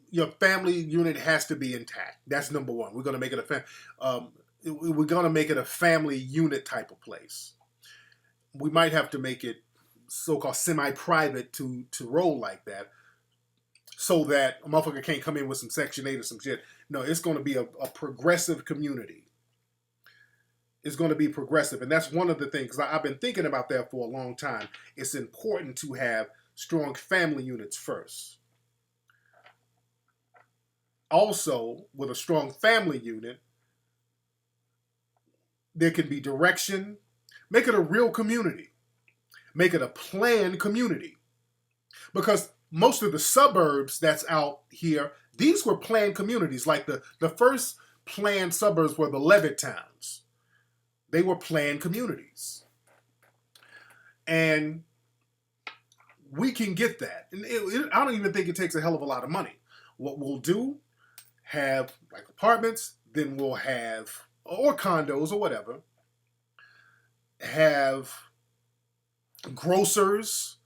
Your family unit has to be intact. That's number one. We're going to make it a family unit type of place. We might have to make it so-called semi-private to roll like that, so that a motherfucker can't come in with some Section 8 or some shit. No, it's going to be a progressive community. It's going to be progressive, and that's one of the things. I've been thinking about that for a long time. It's important to have strong family units first. Also, with a strong family unit, there can be direction. Make it a real community. Make it a planned community. Because most of the suburbs that's out here, these were planned communities. Like the first planned suburbs were the Levitt towns. They were planned communities. And we can get that. And I don't even think it takes a hell of a lot of money. What we'll do, have like apartments, then we'll have, or condos or whatever, have grocers,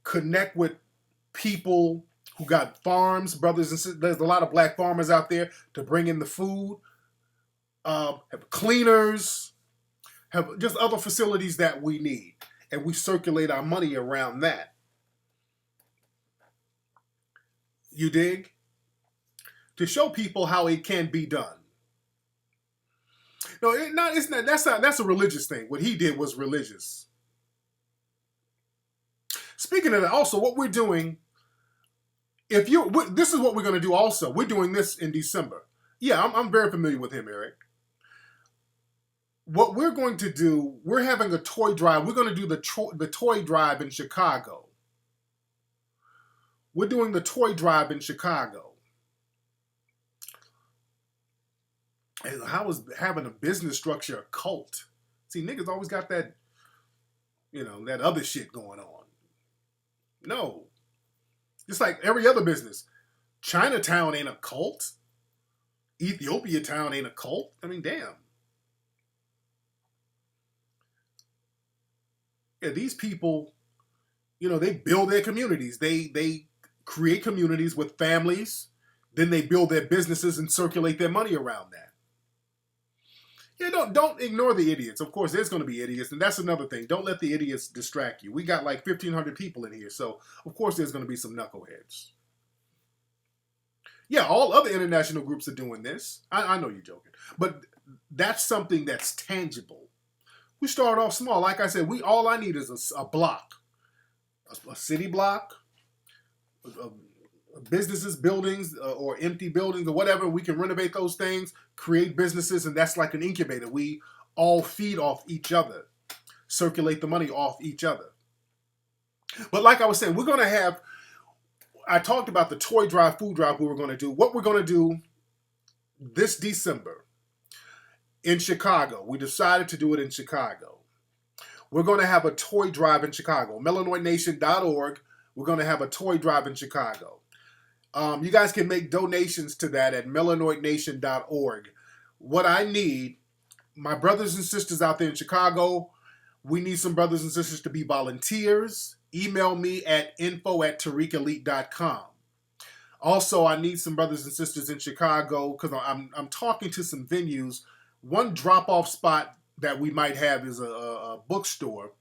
connect with people who got farms, brothers and sisters. There's a lot of Black farmers out there to bring in the food, have cleaners, have just other facilities that we need. And we circulate our money around that. You dig? To show people how it can be done. No, it's not. That's a religious thing. What he did was religious. Speaking of that, also what we're doing, this is what we're going to do. Also, we're doing this in December. Yeah, I'm very familiar with him, Eric. What we're going to do, we're having a toy drive. We're going to do the toy drive in Chicago. We're doing the toy drive in Chicago. And how is having a business structure a cult? See, niggas always got that, that other shit going on. No. Just like every other business. Chinatown ain't a cult. Ethiopia Town ain't a cult. I mean, damn. Yeah, these people, they build their communities. They create communities with families. Then they build their businesses and circulate their money around that. Yeah, don't ignore the idiots. Of course, there's going to be idiots, and that's another thing. Don't let the idiots distract you. We got like 1,500 people in here, so of course there's going to be some knuckleheads. Yeah, all other international groups are doing this. I know you're joking, but that's something that's tangible. We start off small. Like I said, all I need is a block, a city block, businesses, buildings, or empty buildings or whatever. We can renovate those things, create businesses, and that's like an incubator. We all feed off each other, circulate the money off each other. But like I was saying, we're going to have, I talked about the toy drive, food drive we were going to do. What we're going to do this December in Chicago, we decided to do it in Chicago. We're going to have a toy drive in Chicago. melanoidnation.org. We're going to have a toy drive in Chicago. You guys can make donations to that at melanoidnation.org. What I need, my brothers and sisters out there in Chicago, we need some brothers and sisters to be volunteers. Email me at info@tariqelite.com. Also, I need some brothers and sisters in Chicago because I'm talking to some venues. One drop-off spot that we might have is a bookstore.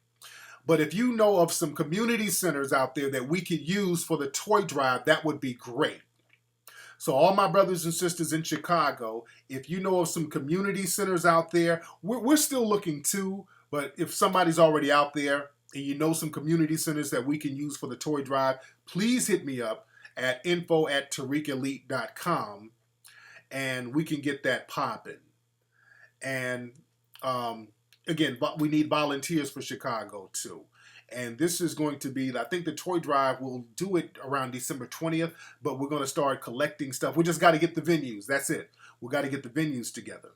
But if you know of some community centers out there that we could use for the toy drive, that would be great. So all my brothers and sisters in Chicago, if you know of some community centers out there, we're still looking too, but if somebody's already out there and you know some community centers that we can use for the toy drive, please hit me up at info@tariqelite.com and we can get that popping. And again, we need volunteers for Chicago too. And this is going to be, I think the toy drive, will do it around December 20th, but we're going to start collecting stuff. We just got to get the venues. That's it. We got to get the venues together.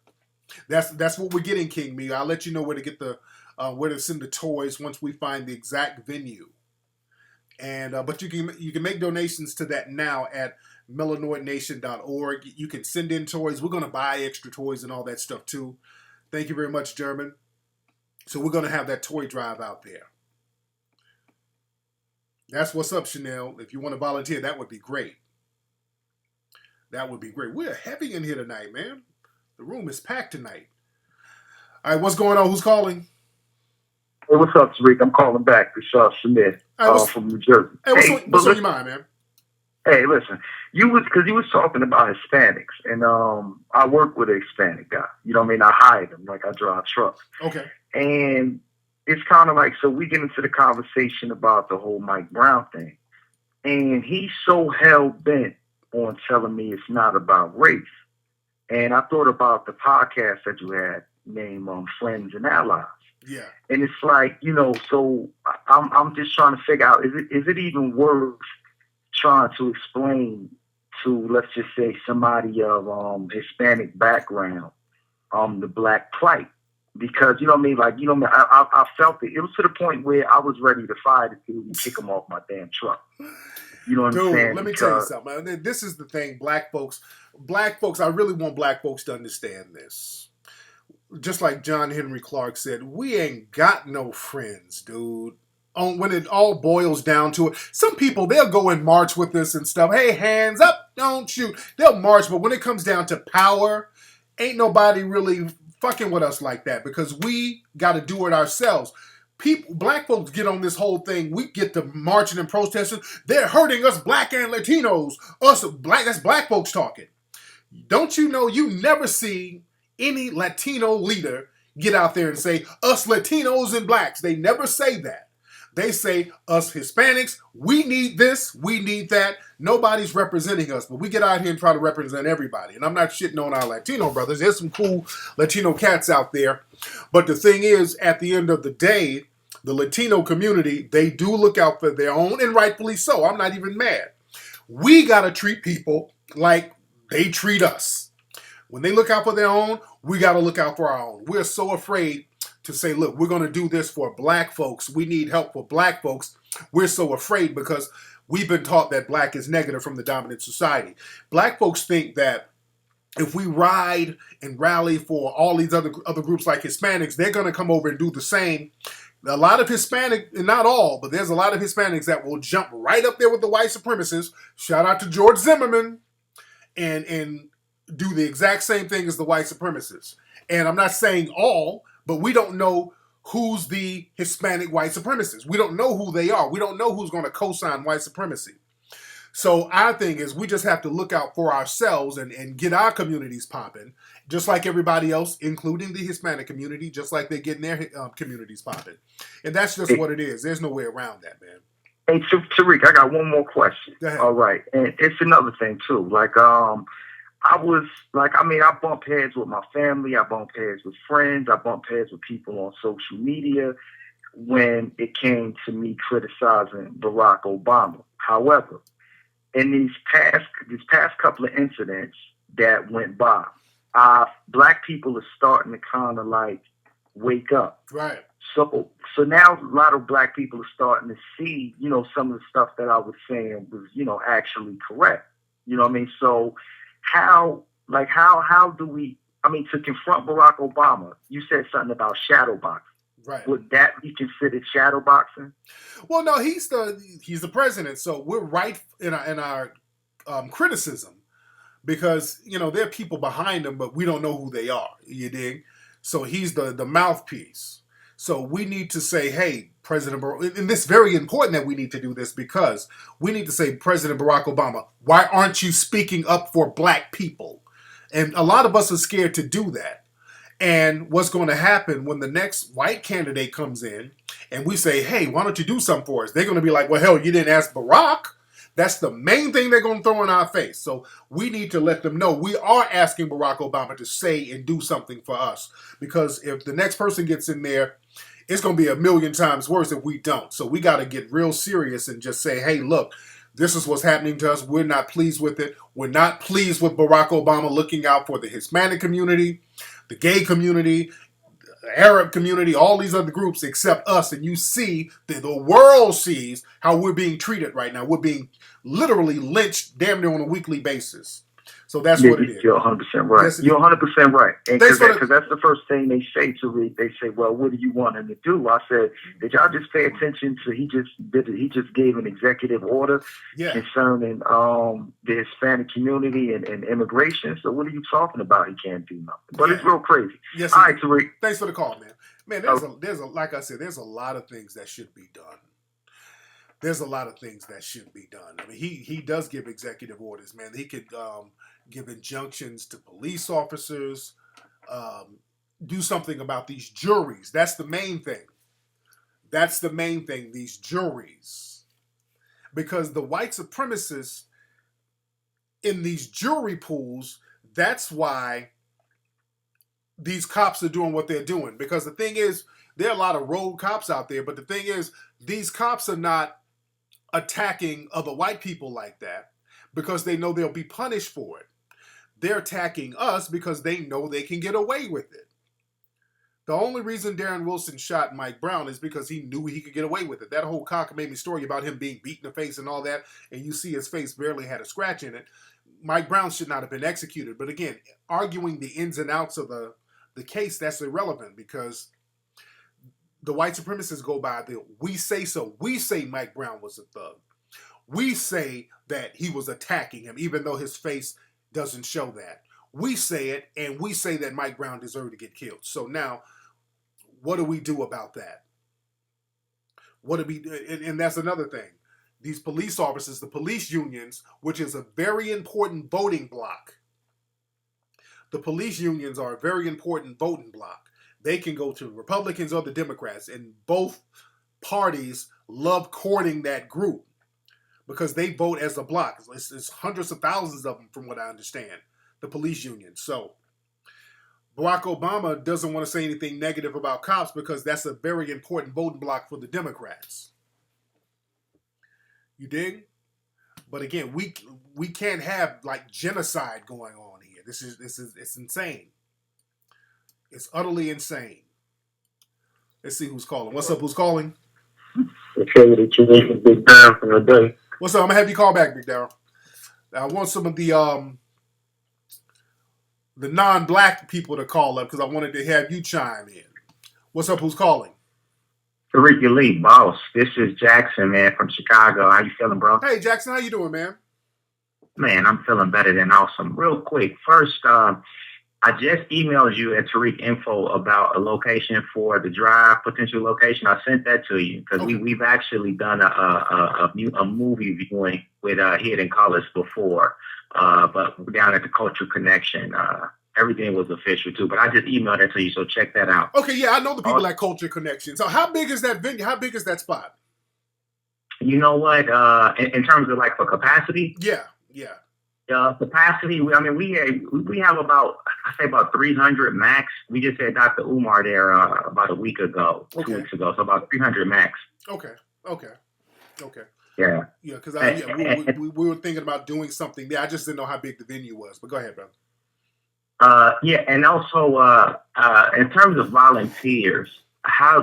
That's what we're getting, King Me. I'll let you know where to get where to send the toys once we find the exact venue. And but you can make donations to that now at melanoidnation.org. You can send in toys. We're going to buy extra toys and all that stuff too. Thank you very much, German. So we're going to have that toy drive out there. That's what's up, Chanel. If you want to volunteer, that would be great. That would be great. We're heavy in here tonight, man. The room is packed tonight. All right, what's going on? Who's calling? Hey, what's up, Tariq? I'm calling back. This is Smith from New Jersey. Hey, what's on your mind, man? Hey, listen. You was talking about Hispanics, and I work with a Hispanic guy. You know what I mean? I hire him, like I drive trucks. Okay. And it's kind of like, so we get into the conversation about the whole Mike Brown thing, and he's so hell-bent on telling me it's not about race. And I thought about the podcast that you had named Friends and Allies. Yeah. And it's like, so I'm just trying to figure out, is it even worth trying to explain to, let's just say, somebody of Hispanic background, the black plight? Because, you know what I mean? Like, I felt it. It was to the point where I was ready to fire the dude and kick him off my damn truck. You know what I'm saying? Let me tell you something. This is the thing, black folks, I really want black folks to understand this. Just like John Henry Clark said, we ain't got no friends, dude. When it all boils down to it, some people, they'll go and march with us and stuff. Hey, hands up, don't shoot. They'll march, but when it comes down to power, ain't nobody really fucking with us like that because we got to do it ourselves. Black folks get on this whole thing. We get to marching and protesting. They're hurting us black and Latinos. That's black folks talking. Don't you know you never see any Latino leader get out there and say, us Latinos and blacks. They never say that. They say, us Hispanics, we need this, we need that. Nobody's representing us, but we get out here and try to represent everybody. And I'm not shitting on our Latino brothers. There's some cool Latino cats out there. But the thing is, at the end of the day, the Latino community, they do look out for their own, and rightfully so. I'm not even mad. We got to treat people like they treat us. When they look out for their own, we got to look out for our own. We're so afraid to say, look, we're going to do this for black folks. We need help for black folks. We're so afraid because we've been taught that black is negative from the dominant society. Black folks think that if we ride and rally for all these other groups like Hispanics, they're going to come over and do the same. A lot of Hispanic, and not all, but there's a lot of Hispanics that will jump right up there with the white supremacists. Shout out to George Zimmerman, and do the exact same thing as the white supremacists. And I'm not saying all, but we don't know who's the Hispanic white supremacists. We don't know who they are. We don't know who's going to co-sign white supremacy. So our thing is we just have to look out for ourselves and get our communities popping, just like everybody else, including the Hispanic community, just like they're getting their communities popping. And that's just what it is. There's no way around that, man. Hey, Tariq, I got one more question. Go ahead. All right. And it's another thing, too. Like, I bump heads with my family. I bump heads with friends. I bump heads with people on social media when it came to me criticizing Barack Obama. However, in these past couple of incidents that went by, black people are starting to kind of like wake up. Right. So now a lot of black people are starting to see, some of the stuff that I was saying was, actually correct. You know what I mean? So how do we, to confront Barack Obama, you said something about shadow boxing. Right. Would that be considered shadow boxing? Well, no, he's the president, so we're right in our criticism because there are people behind him, but we don't know who they are. You dig? So he's the mouthpiece. So we need to say, hey, President Barack, and it's very important that we need to do this because we need to say, President Barack Obama, why aren't you speaking up for black people? And a lot of us are scared to do that. And what's going to happen when the next white candidate comes in and we say, hey, why don't you do something for us? They're going to be like, well, hell, you didn't ask Barack. That's the main thing they're going to throw in our face. So we need to let them know we are asking Barack Obama to say and do something for us. Because if the next person gets in there, it's going to be a million times worse if we don't. So we got to get real serious and just say, hey, look, this is what's happening to us. We're not pleased with it. We're not pleased with Barack Obama looking out for the Hispanic community, the gay community, the Arab community, all these other groups except us. And you see, the world sees how we're being treated right now. We're being literally lynched damn near on a weekly basis. So that's what it is. You're 100% right. Yes, You're 100% right. Because that's the first thing they say to me. They say, well, what do you want him to do? I said, did y'all just pay attention to he just gave an executive order concerning the Hispanic community and immigration. So what are you talking about? He can't do nothing. But it's real crazy. Yes, all right, Tariq. Thanks for the call, man. Man, there's like I said, there's a lot of things that should be done. There's a lot of things that should be done. I mean, he does give executive orders, man. He could give injunctions to police officers, do something about these juries. That's the main thing. That's the main thing, these juries. Because the white supremacists in these jury pools, that's why these cops are doing what they're doing. Because the thing is, there are a lot of rogue cops out there, but the thing is, these cops are not attacking other white people like that because they know they'll be punished for it. They're attacking us because they know they can get away with it. The only reason Darren Wilson shot Mike Brown is because he knew he could get away with it. That whole cockamamie story about him being beat in the face and all that, and you see his face barely had a scratch in it. Mike Brown should not have been executed. But again, arguing the ins and outs of the case, that's irrelevant because the white supremacists go by the we say so. We say Mike Brown was a thug. We say that he was attacking him, even though his face doesn't show that. We say it, and we say that Mike Brown deserved to get killed. So now, what do we do about that? And that's another thing. These police officers, the police unions, which is a very important voting block. The police unions are a very important voting block. They can go to Republicans or the Democrats, and both parties love courting that group because they vote as a block. It's hundreds of thousands of them, from what I understand, the police union. So Barack Obama doesn't want to say anything negative about cops because that's a very important voting block for the Democrats. You dig? But again, we can't have like genocide going on here. This is it's insane. It's utterly insane. Let's see who's calling. What's up? Who's calling? Okay, that you make Big Darren from the day. What's up? I'm gonna have you call back, Big Darryl. I want some of the non-black people to call up because I wanted to have you chime in. What's up? Who's calling? Tariq Elite, boss. This is Jackson, man, from Chicago. How you feeling, bro? Hey, Jackson, how you doing, man? Man, I'm feeling better than awesome. Real quick, first, I just emailed you at Tariq Info about a location for the drive, potential location. I sent that to you because we've actually done a movie viewing with Hidden Colors before, but down at the Culture Connection. Everything was official too, but I just emailed it to you, so check that out. Okay, yeah, I know the people at Culture Connection. So how big is that venue? How big is that spot? You know what? In terms of like for capacity? Yeah. Capacity, we have about 300 max. We just had Dr. Umar there about a week ago, 2 weeks ago, so about 300 max. Okay. Yeah. Yeah, because we were thinking about doing something there. I just didn't know how big the venue was. But go ahead, brother. Yeah, and also in terms of volunteers,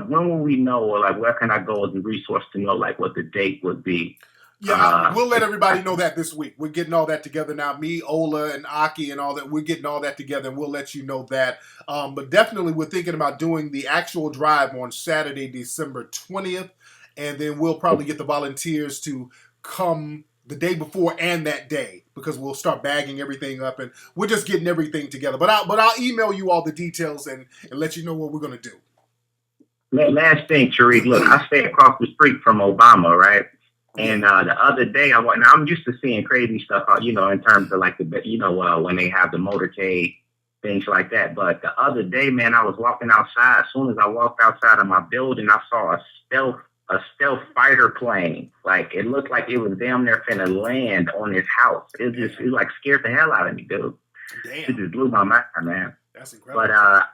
when will we know, or like where can I go as a resource to know like what the date would be? Yeah, we'll let everybody know that this week. We're getting all that together now. Me, Ola, and Aki, and all that. We're getting all that together, and we'll let you know that. But definitely, we're thinking about doing the actual drive on Saturday, December 20th, and then we'll probably get the volunteers to come the day before and that day because we'll start bagging everything up, and we're just getting everything together. But I'll email you all the details and let you know what we're gonna do. Last thing, Tariq. Look, I stay across the street from Obama, right? And the other day, I'm used to seeing crazy stuff, in terms of like when they have the motorcade, things like that. But the other day, man, I was walking outside. As soon as I walked outside of my building, I saw a stealth fighter plane. Like it looked like it was damn near finna land on his house. It like scared the hell out of me, dude. Damn. It just blew my mind, man. That's incredible. But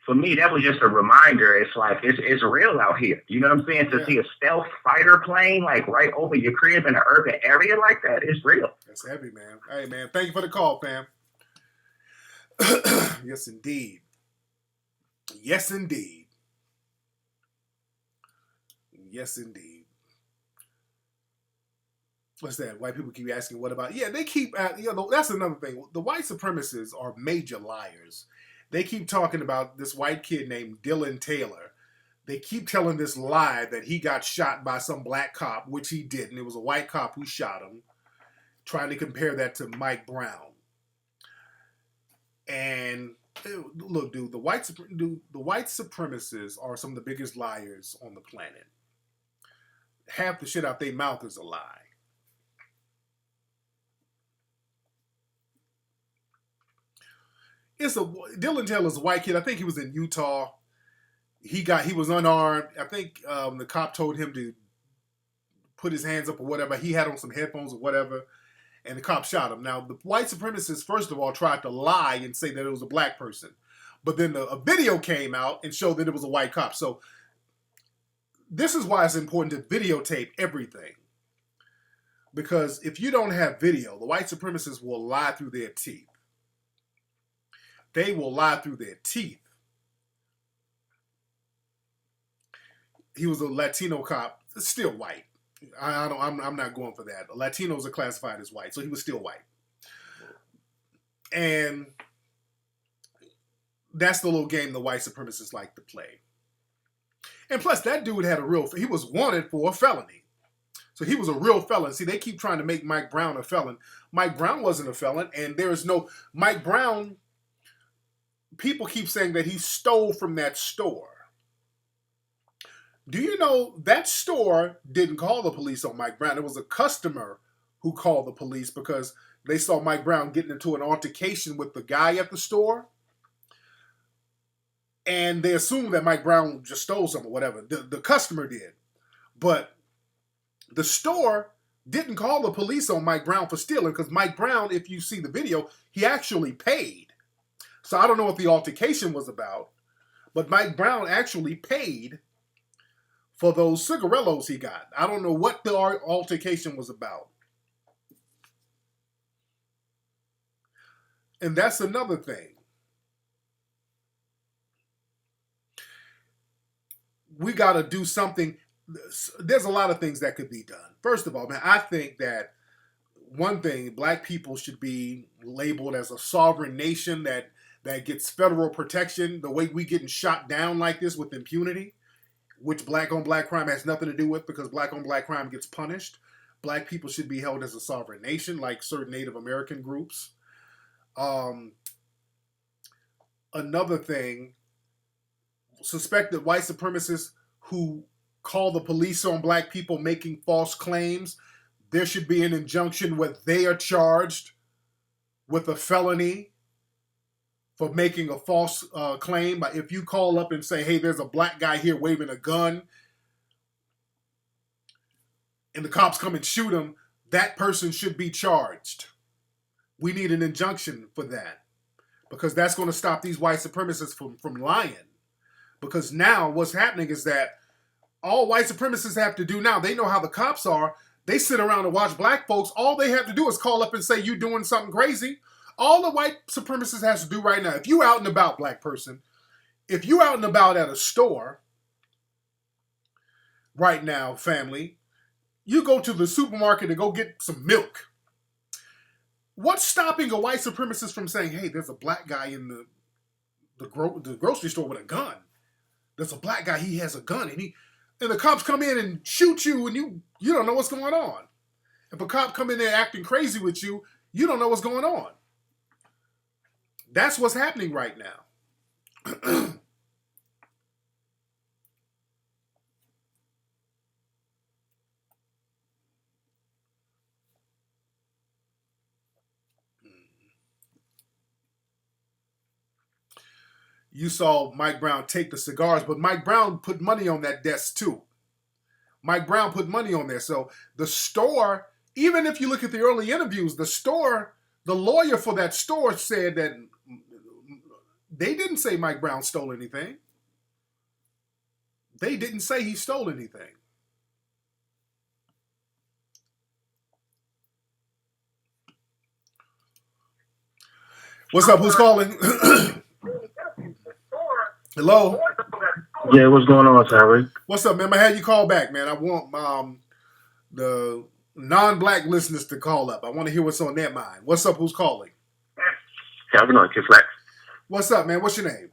for me, that was just a reminder. It's like, it's real out here. You know what I'm saying? To see a stealth fighter plane, like, right over your crib in an urban area like that, it's real. That's heavy, man. Hey, man, thank you for the call, fam. Yes, indeed. Yes, indeed. Yes, indeed. What's that? White people keep asking, what about... Yeah, they keep... that's another thing. The white supremacists are major liars. They keep talking about this white kid named Dylan Taylor. They keep telling this lie that he got shot by some black cop, which he didn't. It was a white cop who shot him, trying to compare that to Mike Brown. And look, dude, the white supremacists are some of the biggest liars on the planet. Half the shit out their mouth is a lie. Dylan Taylor's a white kid. I think he was in Utah. He was unarmed. I think the cop told him to put his hands up or whatever. He had on some headphones or whatever, and the cop shot him. Now, the white supremacists, first of all, tried to lie and say that it was a black person. But then a video came out and showed that it was a white cop. So this is why it's important to videotape everything. Because if you don't have video, the white supremacists will lie through their teeth. They will lie through their teeth. He was a Latino cop, still white. I'm not going for that. Latinos are classified as white, so he was still white. And that's the little game the white supremacists like to play. And plus, that dude he was wanted for a felony. So he was a real felon. See, they keep trying to make Mike Brown a felon. Mike Brown wasn't a felon, and Mike Brown... People keep saying that he stole from that store. Do you know that store didn't call the police on Mike Brown? It was a customer who called the police because they saw Mike Brown getting into an altercation with the guy at the store. And they assumed that Mike Brown just stole something or whatever. The customer did. But the store didn't call the police on Mike Brown for stealing, because Mike Brown, if you see the video, he actually paid. So I don't know what the altercation was about, but Mike Brown actually paid for those cigarillos he got. I don't know what the altercation was about. And that's another thing. We got to do something. There's a lot of things that could be done. First of all, man, I think that one thing, black people should be labeled as a sovereign nation that gets federal protection. The way we getting shot down like this with impunity, which black on black crime has nothing to do with, because black on black crime gets punished. Black people should be held as a sovereign nation, like certain Native American groups. Another thing, suspected white supremacists who call the police on black people making false claims, there should be an injunction where they are charged with a felony for making a false claim. If you call up and say, hey, there's a black guy here waving a gun, and the cops come and shoot him, that person should be charged. We need an injunction for that, because that's going to stop these white supremacists from lying. Because now what's happening is that all white supremacists have to do now, they know how the cops are. They sit around and watch black folks. All they have to do is call up and say, you doing something crazy. All the white supremacist has to do right now, if you out and about, black person, if you out and about at a store right now, family, you go to the supermarket to go get some milk. What's stopping a white supremacist from saying, hey, there's a black guy in the grocery store with a gun. There's a black guy, he has a gun, and the cops come in and shoot you, and you don't know what's going on. If a cop come in there acting crazy with you, you don't know what's going on. That's what's happening right now. You saw Mike Brown take the cigars, but Mike Brown put money on that desk too. Mike Brown put money on there. So the store, even if you look at the early interviews, the lawyer for that store said that they didn't say Mike Brown stole anything. They didn't say he stole anything. What's up? Who's calling? Hello? Yeah, what's going on, Tariq? What's up, man? I had you call back, man. I want the non-black listeners to call up. I want to hear what's on their mind. What's up? Who's calling? Yeah, I'm on Flex. What's up, man? What's your name?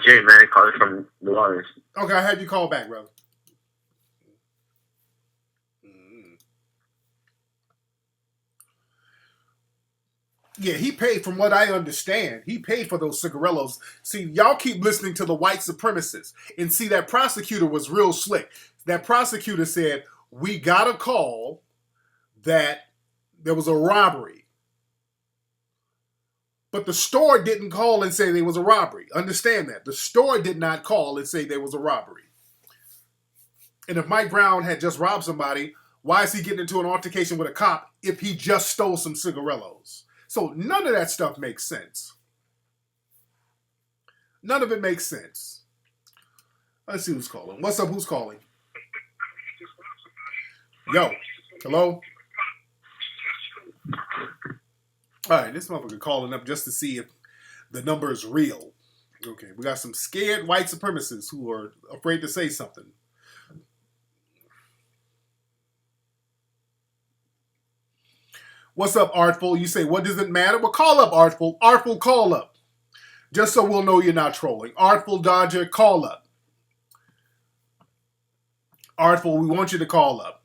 Jay, man, calling from New Orleans. Okay, I had you call back, brother. Yeah, he paid, from what I understand. He paid for those cigarillos. See, y'all keep listening to the white supremacists. And see, that prosecutor was real slick. That prosecutor said, we got a call that there was a robbery. But the store didn't call and say there was a robbery. Understand that. The store did not call and say there was a robbery. And if Mike Brown had just robbed somebody, why is he getting into an altercation with a cop if he just stole some cigarillos? So none of that stuff makes sense. None of it makes sense. Let's see who's calling. What's up? Who's calling? Yo. Hello? All right, this motherfucker calling up just to see if the number is real. Okay, we got some scared white supremacists who are afraid to say something. What's up, Artful? You say, what does it matter? Well, call up, Artful. Artful, call up. Just so we'll know you're not trolling. Artful Dodger, call up. Artful, we want you to call up.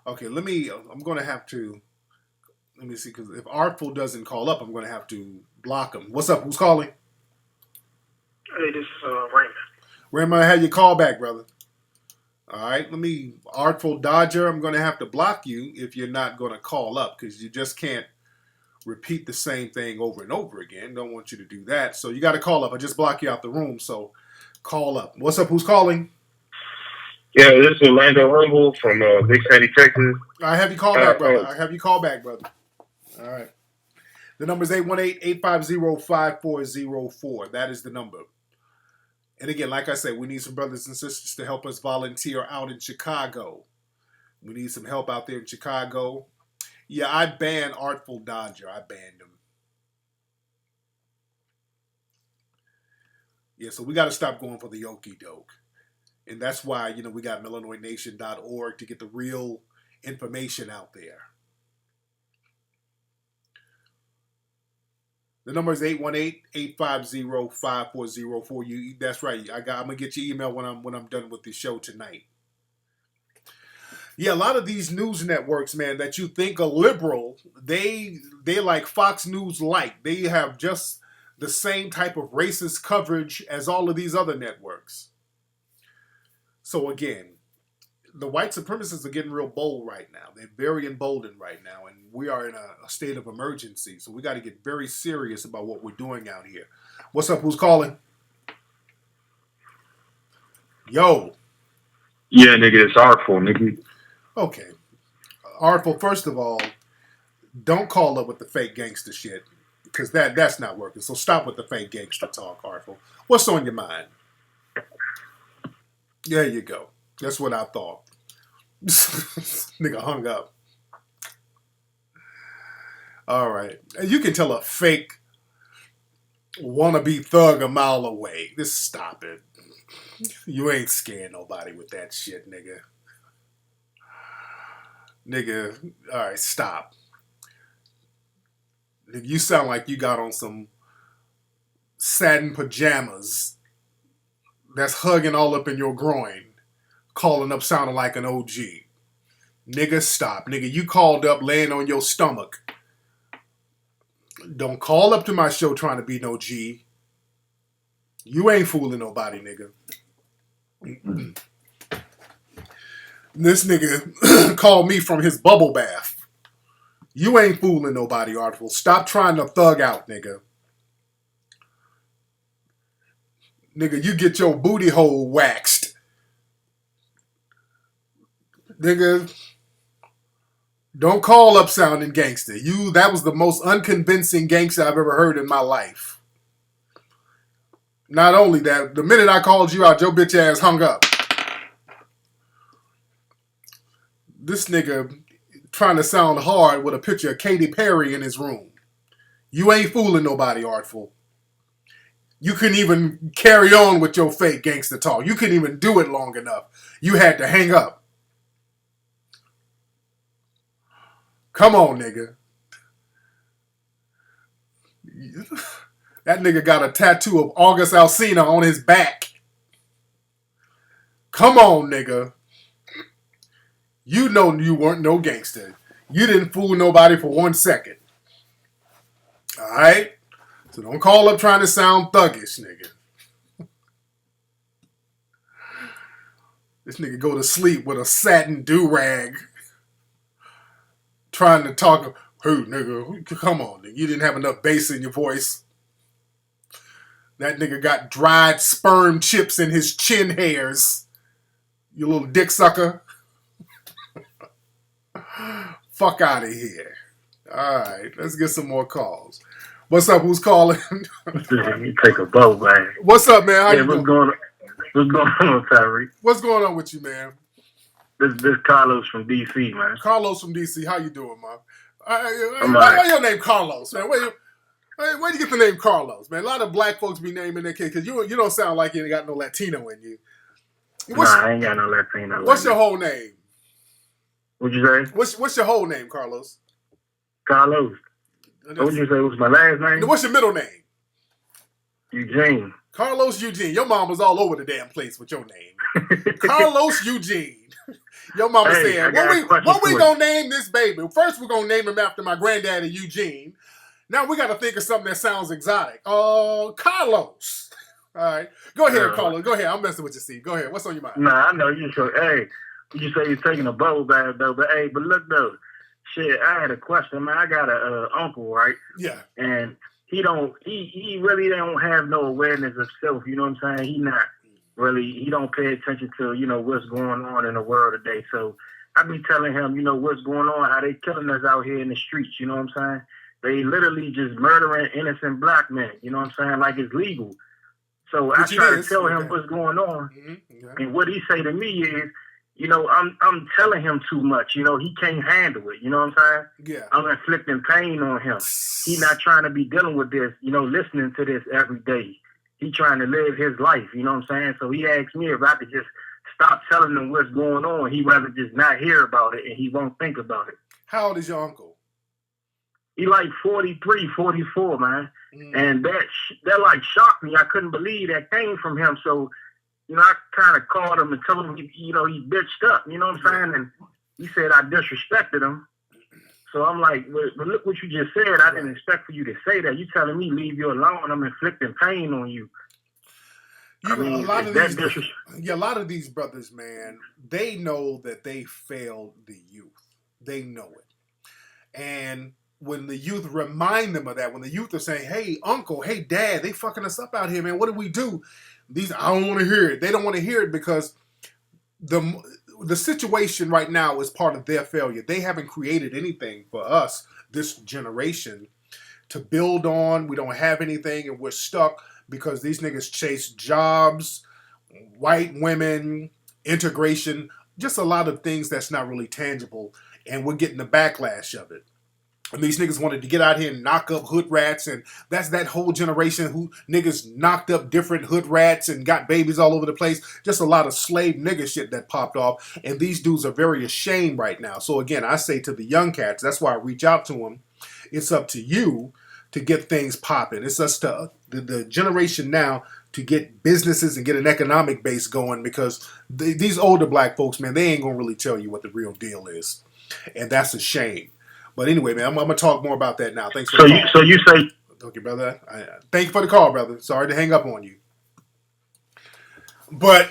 Okay, I'm going to have to, let me see, because if Artful doesn't call up, I'm going to have to block him. What's up? Who's calling? Hey, this is Raymond. Raymond, I had your call back, brother. All right, Artful Dodger, I'm going to have to block you if you're not going to call up, because you just can't repeat the same thing over and over again. Don't want you to do that. So you got to call up. I just block you out the room. So call up. What's up? Who's calling? Yeah, this is Orlando Rumble from Big Sandy, Texas. I have you call back, brother. I have you call back, brother. All right. The number is 818-850-5404. That is the number. And again, like I said, we need some brothers and sisters to help us volunteer out in Chicago. We need some help out there in Chicago. Yeah, I banned Artful Dodger. I banned him. Yeah, so we got to stop going for the okie doke. And that's why, we got MillinoisNation.org to get the real information out there. The number is 818-850-5404. That's right. I'm gonna get your email when I'm done with the show tonight. Yeah, a lot of these news networks, man, that you think are liberal, they like Fox News Light. They have just the same type of racist coverage as all of these other networks. So again, the white supremacists are getting real bold right now. They're very emboldened right now, and we are in a state of emergency. So we got to get very serious about what we're doing out here. What's up? Who's calling? Yo. Yeah, nigga, it's Artful, nigga. Okay. Artful, first of all, don't call up with the fake gangster shit, because that's not working. So stop with the fake gangster talk, Artful. What's on your mind? There you go. That's what I thought. Nigga hung up. All right. You can tell a fake wannabe thug a mile away. Just stop it. You ain't scaring nobody with that shit, nigga. Nigga, all right, stop. Nigga, you sound like you got on some satin pajamas that's hugging all up in your groin, calling up sounding like an OG. Nigga, stop. Nigga, you called up laying on your stomach. Don't call up to my show trying to be no G. You ain't fooling nobody, nigga. This nigga called me from his bubble bath. You ain't fooling nobody, Artful. Stop trying to thug out, nigga. Nigga, you get your booty hole waxed. Nigga, don't call up sounding gangster. That was the most unconvincing gangster I've ever heard in my life. Not only that, the minute I called you out, your bitch ass hung up. This nigga trying to sound hard with a picture of Katy Perry in his room. You ain't fooling nobody, Artful. You couldn't even carry on with your fake gangster talk. You couldn't even do it long enough. You had to hang up. Come on, nigga. That nigga got a tattoo of August Alsina on his back. Come on, nigga. You know you weren't no gangster. You didn't fool nobody for 1 second. Alright? So don't call up trying to sound thuggish, nigga. This nigga go to sleep with a satin do-rag. Trying to talk, hey, nigga, come on, nigga. You didn't have enough bass in your voice. That nigga got dried sperm chips in his chin hairs. You little dick sucker. Fuck out of here. Alright, let's get some more calls. What's up? Who's calling? You take a boat, man. What's up, man? How you doing? What's going on, Tariq? What's going on with you, man? This Carlos from DC, man. Carlos from DC. How you doing, man? Why your name Carlos, man? Where you get the name Carlos, man? A lot of black folks be naming their kid because you don't sound like you ain't got no Latino in you. I ain't got no Latino. What's your whole name? What'd you say? What's your whole name, Carlos? Carlos. What'd you say was my last name? What's your middle name? Eugene. Carlos Eugene. Your mom was all over the damn place with your name. Carlos Eugene. Your mama said, what we gonna name this baby? First, we're gonna name him after my granddaddy Eugene. Now we gotta think of something that sounds exotic. Carlos. All right. Go ahead, Carlos. Go ahead. I'm messing with you, Steve. Go ahead. What's on your mind? Nah, I know you. So, hey, you say you're taking a bubble bath, though. But, hey, but look, though. Shit, I had a question, man. I got a uncle, right? Yeah. And he really don't have no awareness of self. You know what I'm saying? He don't pay attention to, what's going on in the world today. So I be telling him, what's going on, how they killing us out here in the streets. You know what I'm saying? They literally just murdering innocent black men. You know what I'm saying? Like it's legal. So I try to tell him what's going on, and what he say to me is, I'm telling him too much. He can't handle it. You know what I'm saying? Yeah. I'm inflicting pain on him. He not trying to be dealing with this. Listening to this every day. He trying to live his life. You know what I'm saying? So he asked me if I could just stop telling him what's going on. He rather just not hear about it, and he won't think about it. How old is your uncle? He like 43, 44, man. And that like shocked me. I couldn't believe that came from him. So, I kind of called him and told him, he bitched up. You know what I'm saying? And he said I disrespected him. So I'm like, but look what you just said. I didn't expect for you to say that. You telling me leave you alone. I'm inflicting pain on you. A lot of these brothers, man, they know that they failed the youth. They know it. And when the youth remind them of that, when the youth are saying, hey, uncle, hey, dad, they fucking us up out here, man. What do we do? I don't want to hear it. They don't want to hear it because the situation right now is part of their failure. They haven't created anything for us, this generation, to build on. We don't have anything, and we're stuck because these niggas chase jobs, white women, integration, just a lot of things that's not really tangible, and we're getting the backlash of it. And these niggas wanted to get out here and knock up hood rats, and that's that whole generation who niggas knocked up different hood rats and got babies all over the place. Just a lot of slave nigga shit that popped off, and these dudes are very ashamed right now. So again, I say to the young cats, that's why I reach out to them. It's up to you to get things popping. It's us to the generation now to get businesses and get an economic base going, because these older black folks, man, they ain't gonna really tell you what the real deal is, and that's a shame. But anyway, man, I'm going to talk more about that now. Thanks for the call. So you say... Okay, brother. Thank you for the call, brother. Sorry to hang up on you. But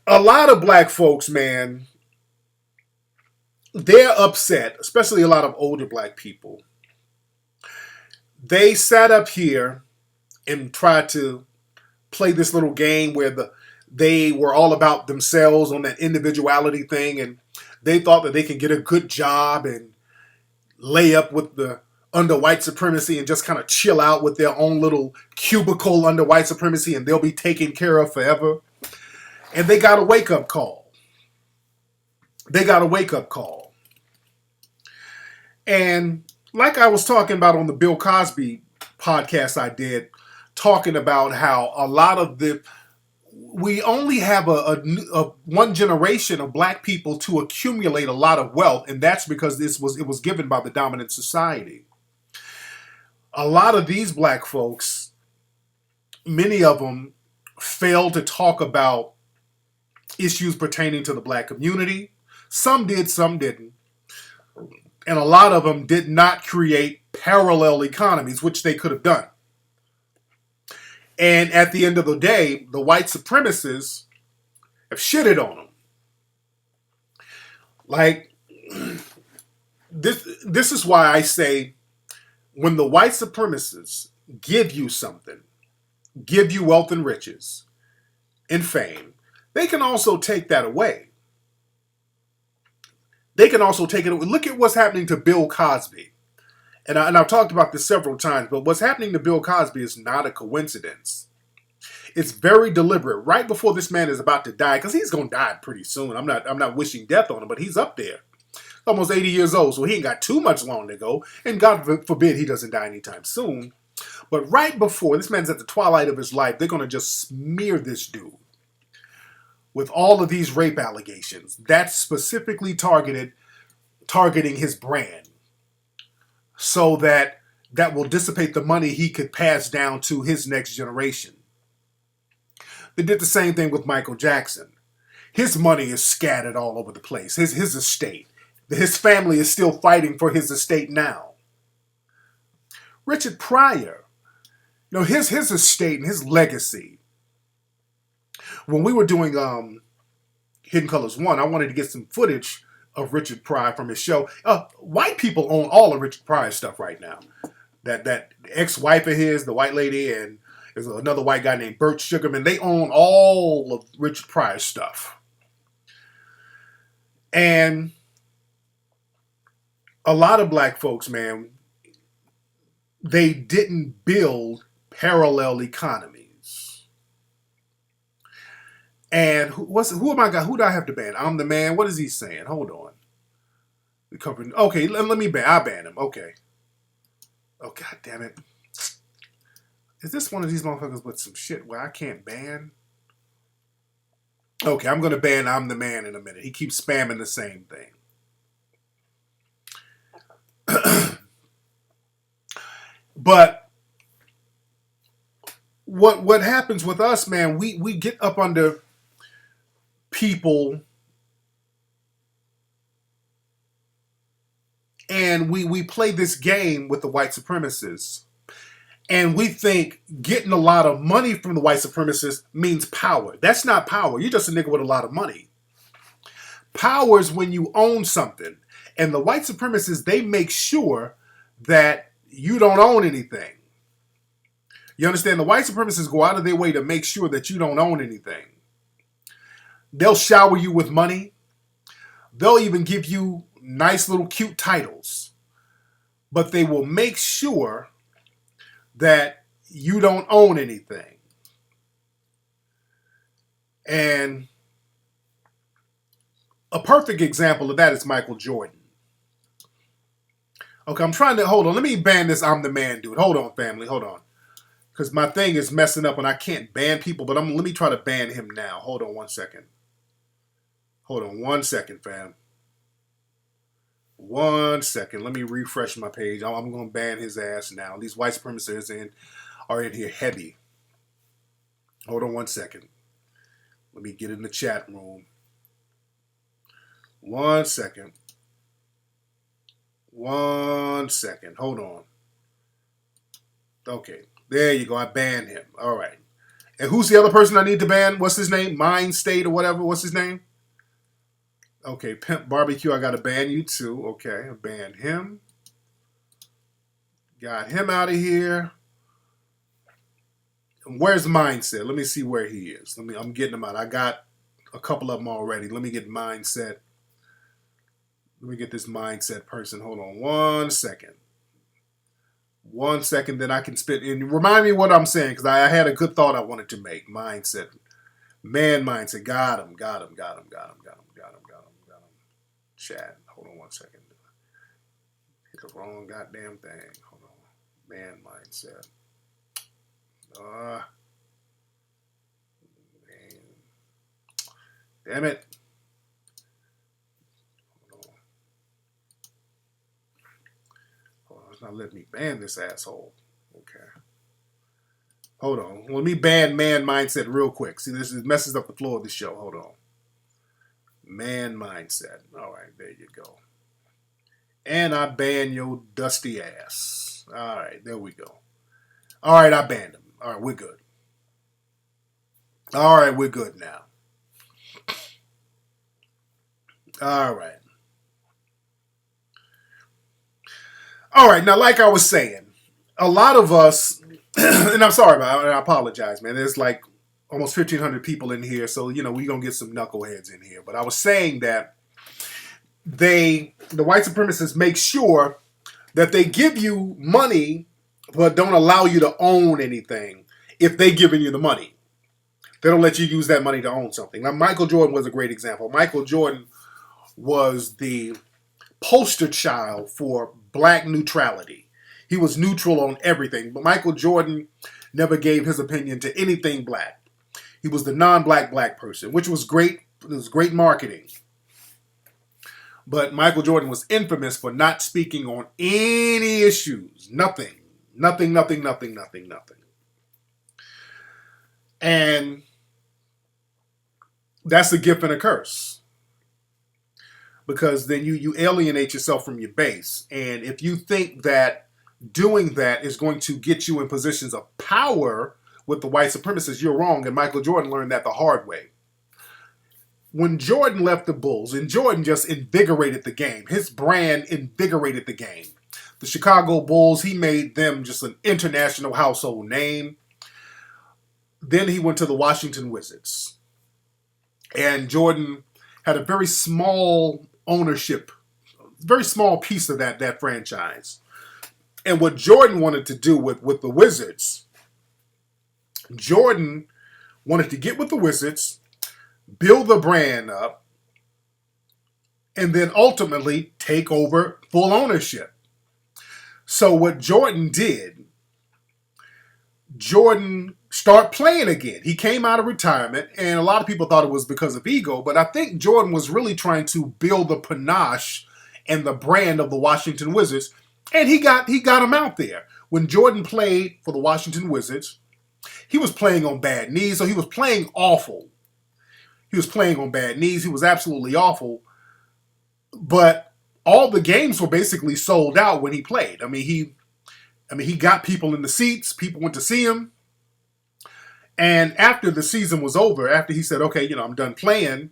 a lot of black folks, man, they're upset, especially a lot of older black people. They sat up here and tried to play this little game where they were all about themselves on that individuality thing, and they thought that they can get a good job and lay up with the under white supremacy and just kind of chill out with their own little cubicle under white supremacy, and they'll be taken care of forever. And they got a wake-up call. And like I was talking about on the Bill Cosby podcast I did, talking about how a lot of we only have a one generation of black people to accumulate a lot of wealth, and that's because it was given by the dominant society. A lot of these black folks, many of them, failed to talk about issues pertaining to the black community. Some did, some didn't. And a lot of them did not create parallel economies, which they could have done. And at the end of the day, the white supremacists have shitted on them. Like, this is why I say, when the white supremacists give you something, give you wealth and riches and fame, they can also take that away. They can also take it away. Look at what's happening to Bill Cosby. And I've talked about this several times, but what's happening to Bill Cosby is not a coincidence. It's very deliberate. Right before this man is about to die, because he's going to die pretty soon. I'm not wishing death on him, but he's up there. Almost 80 years old, so he ain't got too much long to go. And God forbid he doesn't die anytime soon. But right before, this man's at the twilight of his life, they're going to just smear this dude with all of these rape allegations. That's specifically targeting his brand, so that will dissipate the money he could pass down to his next generation. They did the same thing with Michael Jackson. His money is scattered all over the place. His estate. His family is still fighting for his estate now. Richard Pryor, his estate and his legacy. When we were doing Hidden Colors 1, I wanted to get some footage of Richard Pryor from his show. White people own all of Richard Pryor's stuff right now. That ex-wife of his, the white lady, and there's another white guy named Burt Sugarman. They own all of Richard Pryor's stuff. And a lot of black folks, man, they didn't build parallel economies. And who am I got? Who do I have to ban? I'm the man. What is he saying? Hold on. Okay, let me ban. I ban him. Okay. Oh, God damn it. Is this one of these motherfuckers with some shit where I can't ban? Okay, I'm going to ban I'm the man in a minute. He keeps spamming the same thing. But what happens with us, man, we get up under people and we play this game with the white supremacists. And we think getting a lot of money from the white supremacists means power. That's not power. You're just a nigga with a lot of money. Power is when you own something. And the white supremacists, they make sure that you don't own anything. You understand? The white supremacists go out of their way to make sure that you don't own anything. They'll shower you with money. They'll even give you nice little cute titles. But they will make sure that you don't own anything. And a perfect example of that is Michael Jordan. Okay, I'm trying to, hold on. Let me ban this I'm the man dude. Hold on, family. Hold on. Because my thing is messing up and I can't ban people, but let me try to ban him now. Hold on 1 second. Hold on 1 second, fam. 1 second. Let me refresh my page. I'm going to ban his ass now. These white supremacists are in here heavy. Hold on 1 second. Let me get in the chat room. 1 second. 1 second. Hold on. Okay. There you go. I banned him. All right. And who's the other person I need to ban? What's his name? Mind State or whatever. What's his name? Okay, Pimp Barbecue, I got to ban you too. Okay, I banned him. Got him out of here. And where's Mindset? Let me see where he is. I'm getting him out. I got a couple of them already. Let me get Mindset. Let me get this Mindset person. Hold on 1 second. 1 second, then I can spit in. Remind me what I'm saying, because I had a good thought I wanted to make. Mindset. Man Mindset. Got him. Chat. Hold on 1 second. Hit the wrong goddamn thing. Hold on. Man Mindset. Man. Damn it. Hold on. It's not letting me ban this asshole. Okay. Hold on. Let me ban Man Mindset real quick. See, this messes up the flow of the show. Hold on. Man Mindset. All right, there you go. And I ban your dusty ass. All right, there we go. All right, I banned him. All right, we're good. All right, we're good now. All right. All right, now like I was saying, a lot of us, and I'm sorry about it, I apologize, man. There's like almost 1,500 people in here, so, we're going to get some knuckleheads in here. But I was saying that the white supremacists make sure that they give you money, but don't allow you to own anything if they're giving you the money. They don't let you use that money to own something. Now, Michael Jordan was a great example. Michael Jordan was the poster child for black neutrality. He was neutral on everything, but Michael Jordan never gave his opinion to anything black. He was the non-black black person, which was great. It was great marketing. But Michael Jordan was infamous for not speaking on any issues. Nothing. And that's a gift and a curse. Because then you alienate yourself from your base. And if you think that doing that is going to get you in positions of power with the white supremacists, you're wrong. And Michael Jordan learned that the hard way. when Jordan left the Bulls, and Jordan just invigorated the game. His brand invigorated the game. The Chicago Bulls, he made them just an international household name. Then he went to the Washington Wizards. And Jordan had a very small ownership, very small piece of that franchise. And what Jordan wanted to do with the Wizards, Jordan wanted to get with the Wizards, build the brand up, and then ultimately take over full ownership. So what Jordan did, Jordan started playing again. He came out of retirement, and a lot of people thought it was because of ego, but I think Jordan was really trying to build the panache and the brand of the Washington Wizards, and he got him out there. When Jordan played for the Washington Wizards, he was playing on bad knees, so he was playing awful. He was playing on bad knees. He was absolutely awful. But all the games were basically sold out when he played. I mean, he got people in the seats. People went to see him. And after the season was over, after he said, okay, I'm done playing,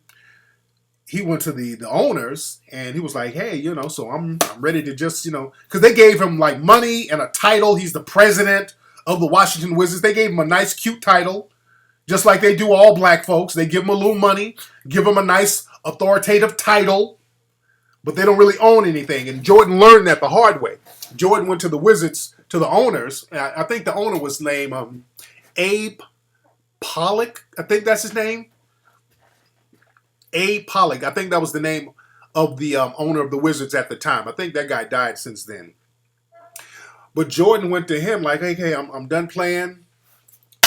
he went to the owners and he was like, hey, so I'm ready to just, because they gave him like money and a title. He's the president of the Washington Wizards. They gave him a nice, cute title, just like they do all black folks. They give him a little money, give him a nice, authoritative title, but they don't really own anything. And Jordan learned that the hard way. Jordan went to the Wizards, to the owners. I think the owner was named Abe Pollock. I think that's his name. Abe Pollock. I think that was the name of the owner of the Wizards at the time. I think that guy died since then. But Jordan went to him like, hey, I'm done playing,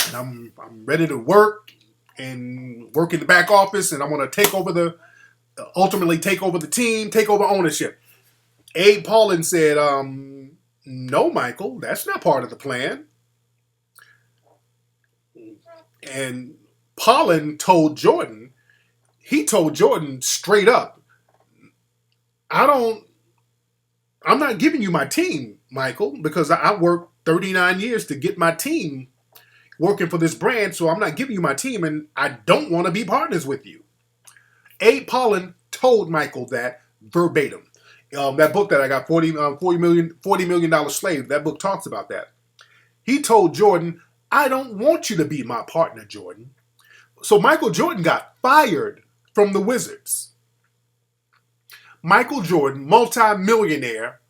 and I'm ready to work and work in the back office, and I want to ultimately take over the team, take over ownership. Abe Pollock said, no, Michael, that's not part of the plan. And Pollock told Jordan straight up, I'm not giving you my team, Michael, because I worked 39 years to get my team working for this brand, so I'm not giving you my team, and I don't want to be partners with you. Abe Pollock told Michael that verbatim. That book that I got, $40 million Slave, that book talks about that. He told Jordan, I don't want you to be my partner, Jordan. So Michael Jordan got fired from the Wizards. Michael Jordan, multi-millionaire,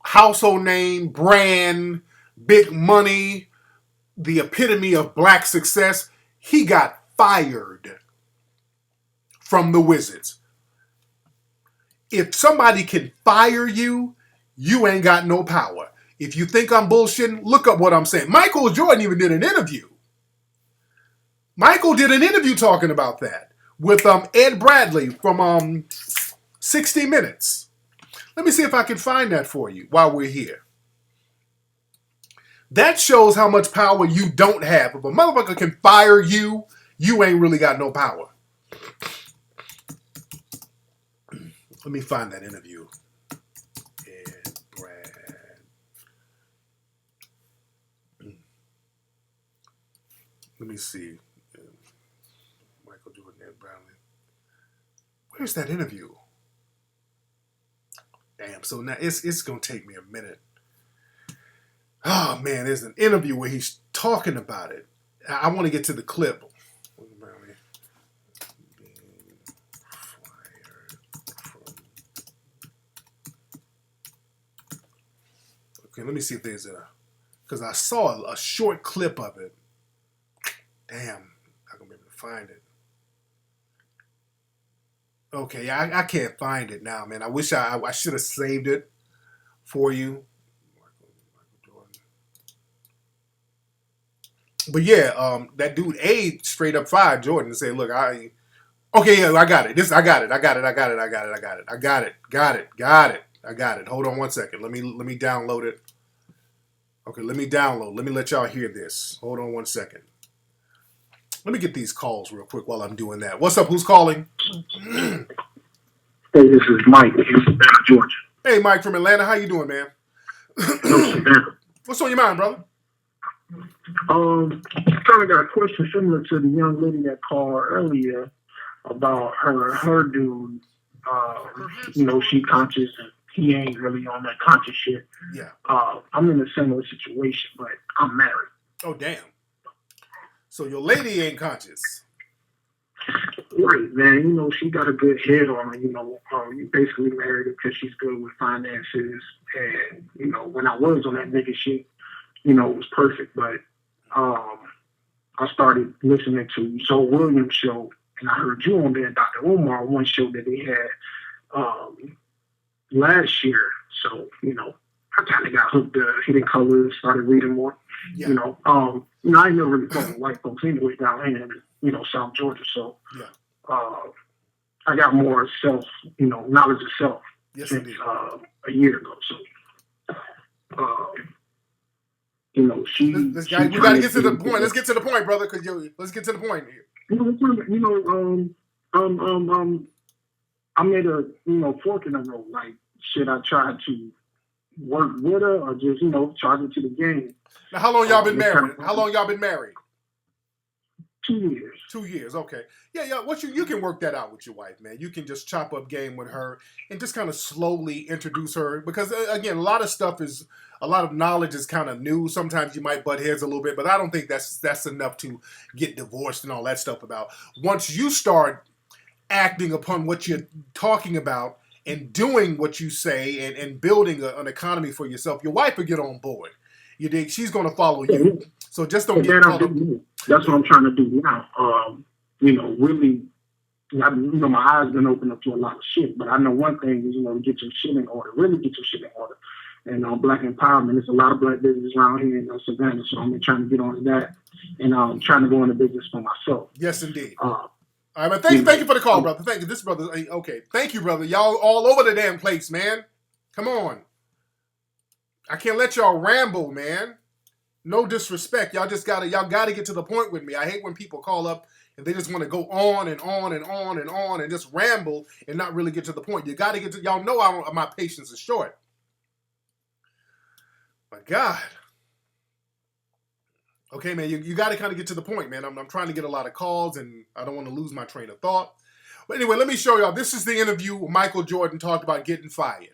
household name, brand, big money, the epitome of black success, he got fired from the Wizards. If somebody can fire you, you ain't got no power. If you think I'm bullshitting, look up what I'm saying. Michael Jordan even did an interview. Michael did an interview talking about that with Ed Bradley from 60 Minutes. Let me see if I can find that for you while we're here. That shows how much power you don't have. If a motherfucker can fire you, you ain't really got no power. Let me find that interview. Ed Brad. Let me see. Michael Jordan, Ed Bradley. Where's that interview? Damn, so now it's going to take me a minute. Oh, man, there's an interview where he's talking about it. I want to get to the clip. Okay, let me see if there's because I saw a short clip of it. Damn, I'm going to be able to find it. Okay, I can't find it now, man. I wish I should have saved it for you. But yeah, that dude A straight up fired Jordan and said, "Look, I got it. I got it. Hold on one second. Let me download it. Okay, let me download. Let me let y'all hear this. Hold on one second. Let me get these calls real quick while I'm doing that. What's up? Who's calling? Hey, this is Mike from Atlanta, Georgia. Hey, Mike from Atlanta. How you doing, man? What's on your mind, brother? Kind of got a question similar to the young lady that called earlier. about her dude. She conscious and he ain't really on that conscious shit. Yeah. I'm in a similar situation, but I'm married. Oh, damn. So your lady ain't conscious. Right, man. She got a good head on her. You basically married her because she's good with finances. And, when I was on that nigga shit, it was perfect. But I started listening to Zoe Williams' show, and I heard you on there, Dr. Omar, one show that they had last year. So, I kind of got hooked to Hidden Colors, started reading more. Yeah. I ain't never really fought with white folks anyway down here in, South Georgia. So, Yeah. I got more knowledge of self Yes, since indeed. a year ago. So, we got to get to the point. Let's get to the point, brother. Let's get to the point here. I made a fork in the road. Like, should I try to work with her or just charge it to the game? Now, how long y'all been married? How long y'all been married? 2 years. 2 years, okay. Yeah. What you can work that out with your wife, man. You can just chop up game with her and just kind of slowly introduce her because again, a lot of knowledge is kind of new. Sometimes you might butt heads a little bit, but I don't think that's enough to get divorced and all that stuff about. Once you start acting upon what you're talking about and doing what you say and building an economy for yourself, your wife will get on board. You dig? She's going to follow you. So just don't get caught up. That's what I'm trying to do now. Really, my eyes been opened up to a lot of shit. But I know one thing is, to get your shit in order, really get your shit in order. And Black empowerment, there's a lot of black business around here in Savannah, so I'm trying to get on that. And I'm trying to go into business for myself. Yes, indeed. All right, but thank you for the call, brother. Thank you. This brother, okay. Thank you, brother. Y'all all over the damn place, man. Come on. I can't let y'all ramble, man. No disrespect. Y'all gotta get to the point with me. I hate when people call up and they just want to go on and on and on and on and just ramble and not really get to the point. You gotta get to, y'all know my patience is short. My God. Okay, man, you got to kind of get to the point, man. I'm trying to get a lot of calls, and I don't want to lose my train of thought. But anyway, let me show y'all. This is the interview where Michael Jordan talked about getting fired.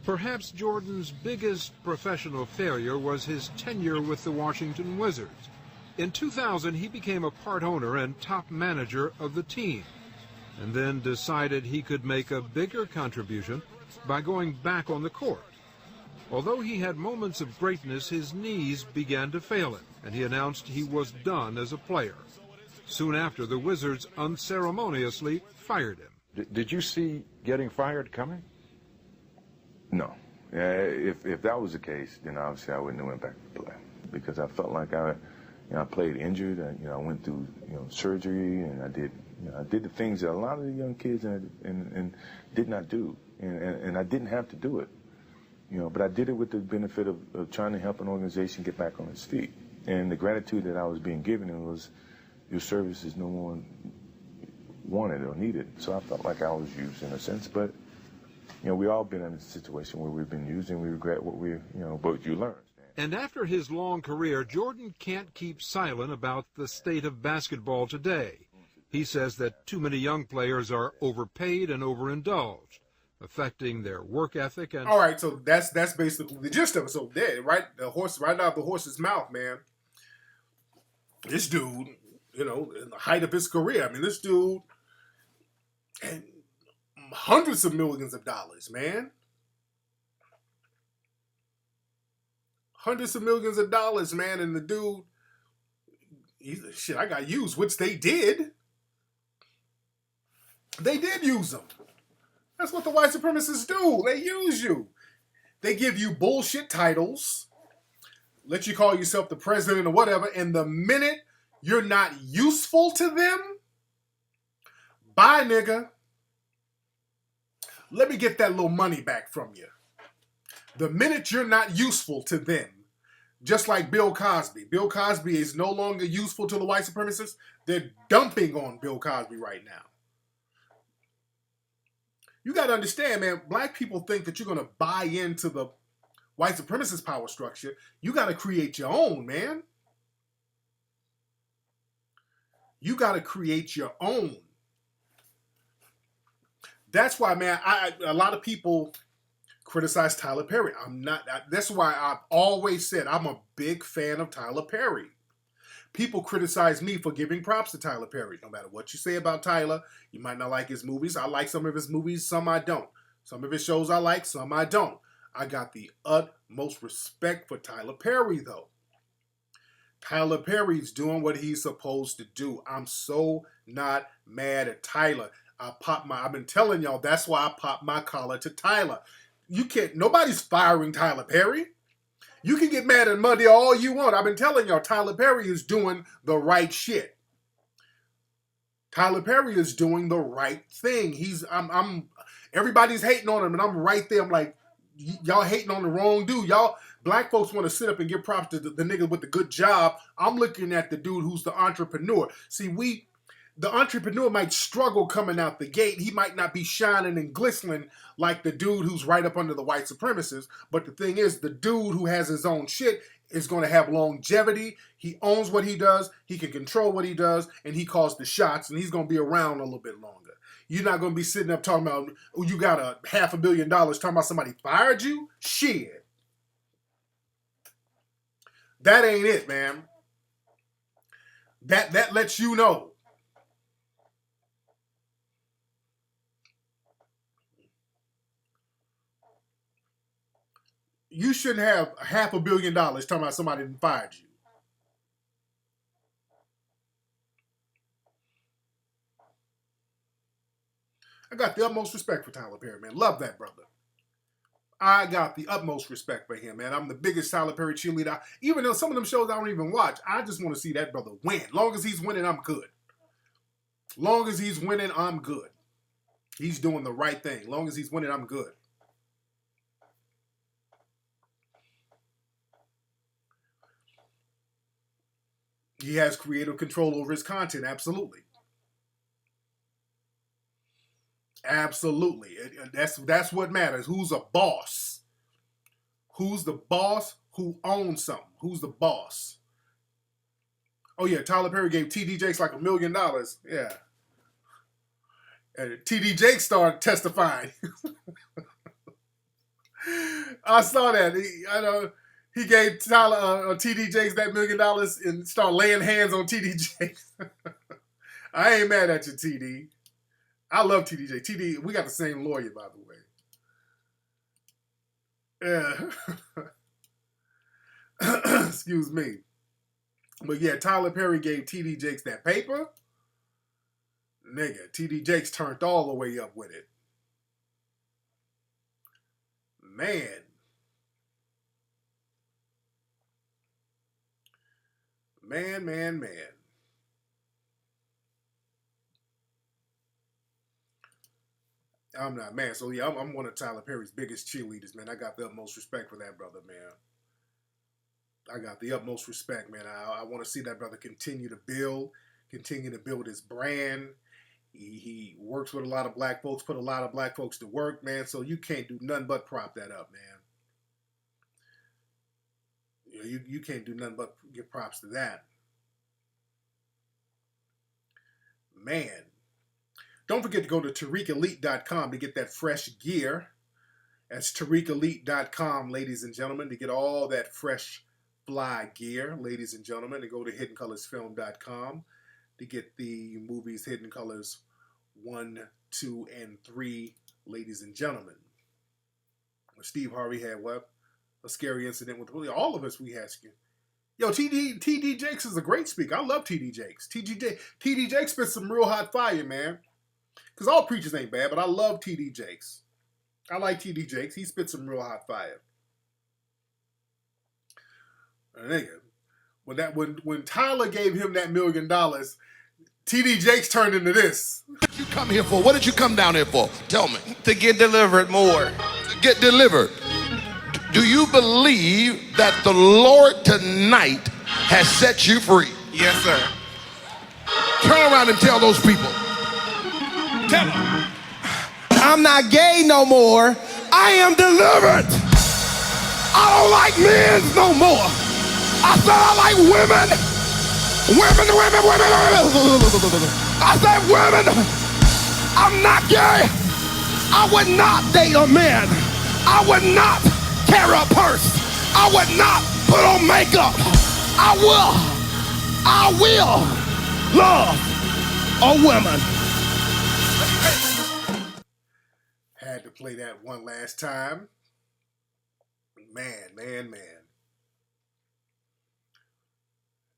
Perhaps Jordan's biggest professional failure was his tenure with the Washington Wizards. In 2000, he became a part owner and top manager of the team, and then decided he could make a bigger contribution by going back on the court. Although he had moments of greatness, his knees began to fail him, and he announced he was done as a player. Soon after, the Wizards unceremoniously fired him. Did you see getting fired coming? No. If that was the case, then obviously I wouldn't have went back to play because I felt like I played injured. I went through surgery, and I did the things that a lot of the young kids and did not do, and I didn't have to do it. But I did it with the benefit of trying to help an organization get back on its feet. And the gratitude that I was being given was your services no one wanted or needed. So I felt like I was used in a sense. But, we all been in a situation where we've been used and we regret what what you learn. And after his long career, Jordan can't keep silent about the state of basketball today. He says that too many young players are overpaid and overindulged, affecting their work ethic. And all right, so that's basically the gist of it. So there, right out of the horse's mouth, man. This dude, in the height of his career, I mean, this dude, and hundreds of millions of dollars, man. Hundreds of millions of dollars, man, and the dude, I got used, which they did. They did use them. That's what the white supremacists do. They use you. They give you bullshit titles, let you call yourself the president or whatever, and the minute you're not useful to them, bye, nigga. Let me get that little money back from you. The minute you're not useful to them, just like Bill Cosby. Bill Cosby is no longer useful to the white supremacists. They're dumping on Bill Cosby right now. You got to understand, man, black people think that you're going to buy into the white supremacist power structure. You got to create your own, man. You got to create your own. That's why, man, a lot of people criticize Tyler Perry. That's why I've always said I'm a big fan of Tyler Perry. People criticize me for giving props to Tyler Perry. No matter what you say about Tyler, you might not like his movies. I like some of his movies, some I don't. Some of his shows I like, some I don't. I got the utmost respect for Tyler Perry, though. Tyler Perry's doing what he's supposed to do. I'm so not mad at Tyler. I've been telling y'all, that's why I popped my collar to Tyler. Nobody's firing Tyler Perry. You can get mad at Monday all you want. I've been telling y'all, Tyler Perry is doing the right shit. Tyler Perry is doing the right thing. Everybody's hating on him, and I'm right there. I'm like, y'all hating on the wrong dude. Y'all black folks want to sit up and give props to the nigga with the good job. I'm looking at the dude who's the entrepreneur. See, the entrepreneur might struggle coming out the gate. He might not be shining and glistening like the dude who's right up under the white supremacists. But the thing is, the dude who has his own shit is going to have longevity. He owns what he does. He can control what he does. And he calls the shots. And he's going to be around a little bit longer. You're not going to be sitting up talking about, oh, you got $500 million talking about somebody fired you? Shit. That ain't it, man. That lets you know. You shouldn't have $500 million talking about somebody that fired you. I got the utmost respect for Tyler Perry, man. Love that brother. I got the utmost respect for him, man. I'm the biggest Tyler Perry cheerleader. Even though some of them shows I don't even watch, I just want to see that brother win. Long as he's winning, I'm good. Long as he's winning, I'm good. He's doing the right thing. Long as he's winning, I'm good. He has creative control over his content, absolutely. Absolutely. That's what matters. Who's a boss? Who's the boss? Who owns something? Who's the boss? Oh yeah, Tyler Perry gave TD Jakes like $1 million. Yeah. And TD Jakes started testifying. I saw that. He gave Tyler TD Jakes that $1 million and started laying hands on TD Jakes. I ain't mad at you, TD. I love TD Jakes. TD, we got the same lawyer, by the way. Yeah. Excuse me. But yeah, Tyler Perry gave TD Jakes that paper. Nigga, TD Jakes turned all the way up with it. Man. Man. I'm not, man. So yeah, I'm one of Tyler Perry's biggest cheerleaders, man. I got the utmost respect for that brother, man. I got the utmost respect, man. I want to see that brother continue to build his brand. He works with a lot of black folks, put a lot of black folks to work, man. So you can't do nothing but prop that up, man. You can't do nothing but give props to that. Man. Don't forget to go to TariqElite.com to get that fresh gear. That's TariqElite.com, ladies and gentlemen, to get all that fresh fly gear, ladies and gentlemen. To go to HiddenColorsFilm.com to get the movies Hidden Colors 1, 2, and 3, ladies and gentlemen. Steve Harvey had what? A scary incident with all of us. We had skin. Yo, TD Jakes is a great speaker. I love TD Jakes. TD Jakes spits some real hot fire, man. Because all preachers ain't bad, but I love TD Jakes. I like TD Jakes. He spits some real hot fire. Nigga, when Tyler gave him that $1 million, TD Jakes turned into this. What did you come here for? What did you come down here for? Tell me. To get delivered more. To get delivered. Do you believe that the Lord tonight has set you free? Yes, sir. Turn around and tell those people. Tell them. I'm not gay no more. I am delivered. I don't like men no more. I said I like women. Women. I said women. I'm not gay. I would not date a man. I would not carry a purse. I would not put on makeup. I will love a woman. Had to play that one last time. Man.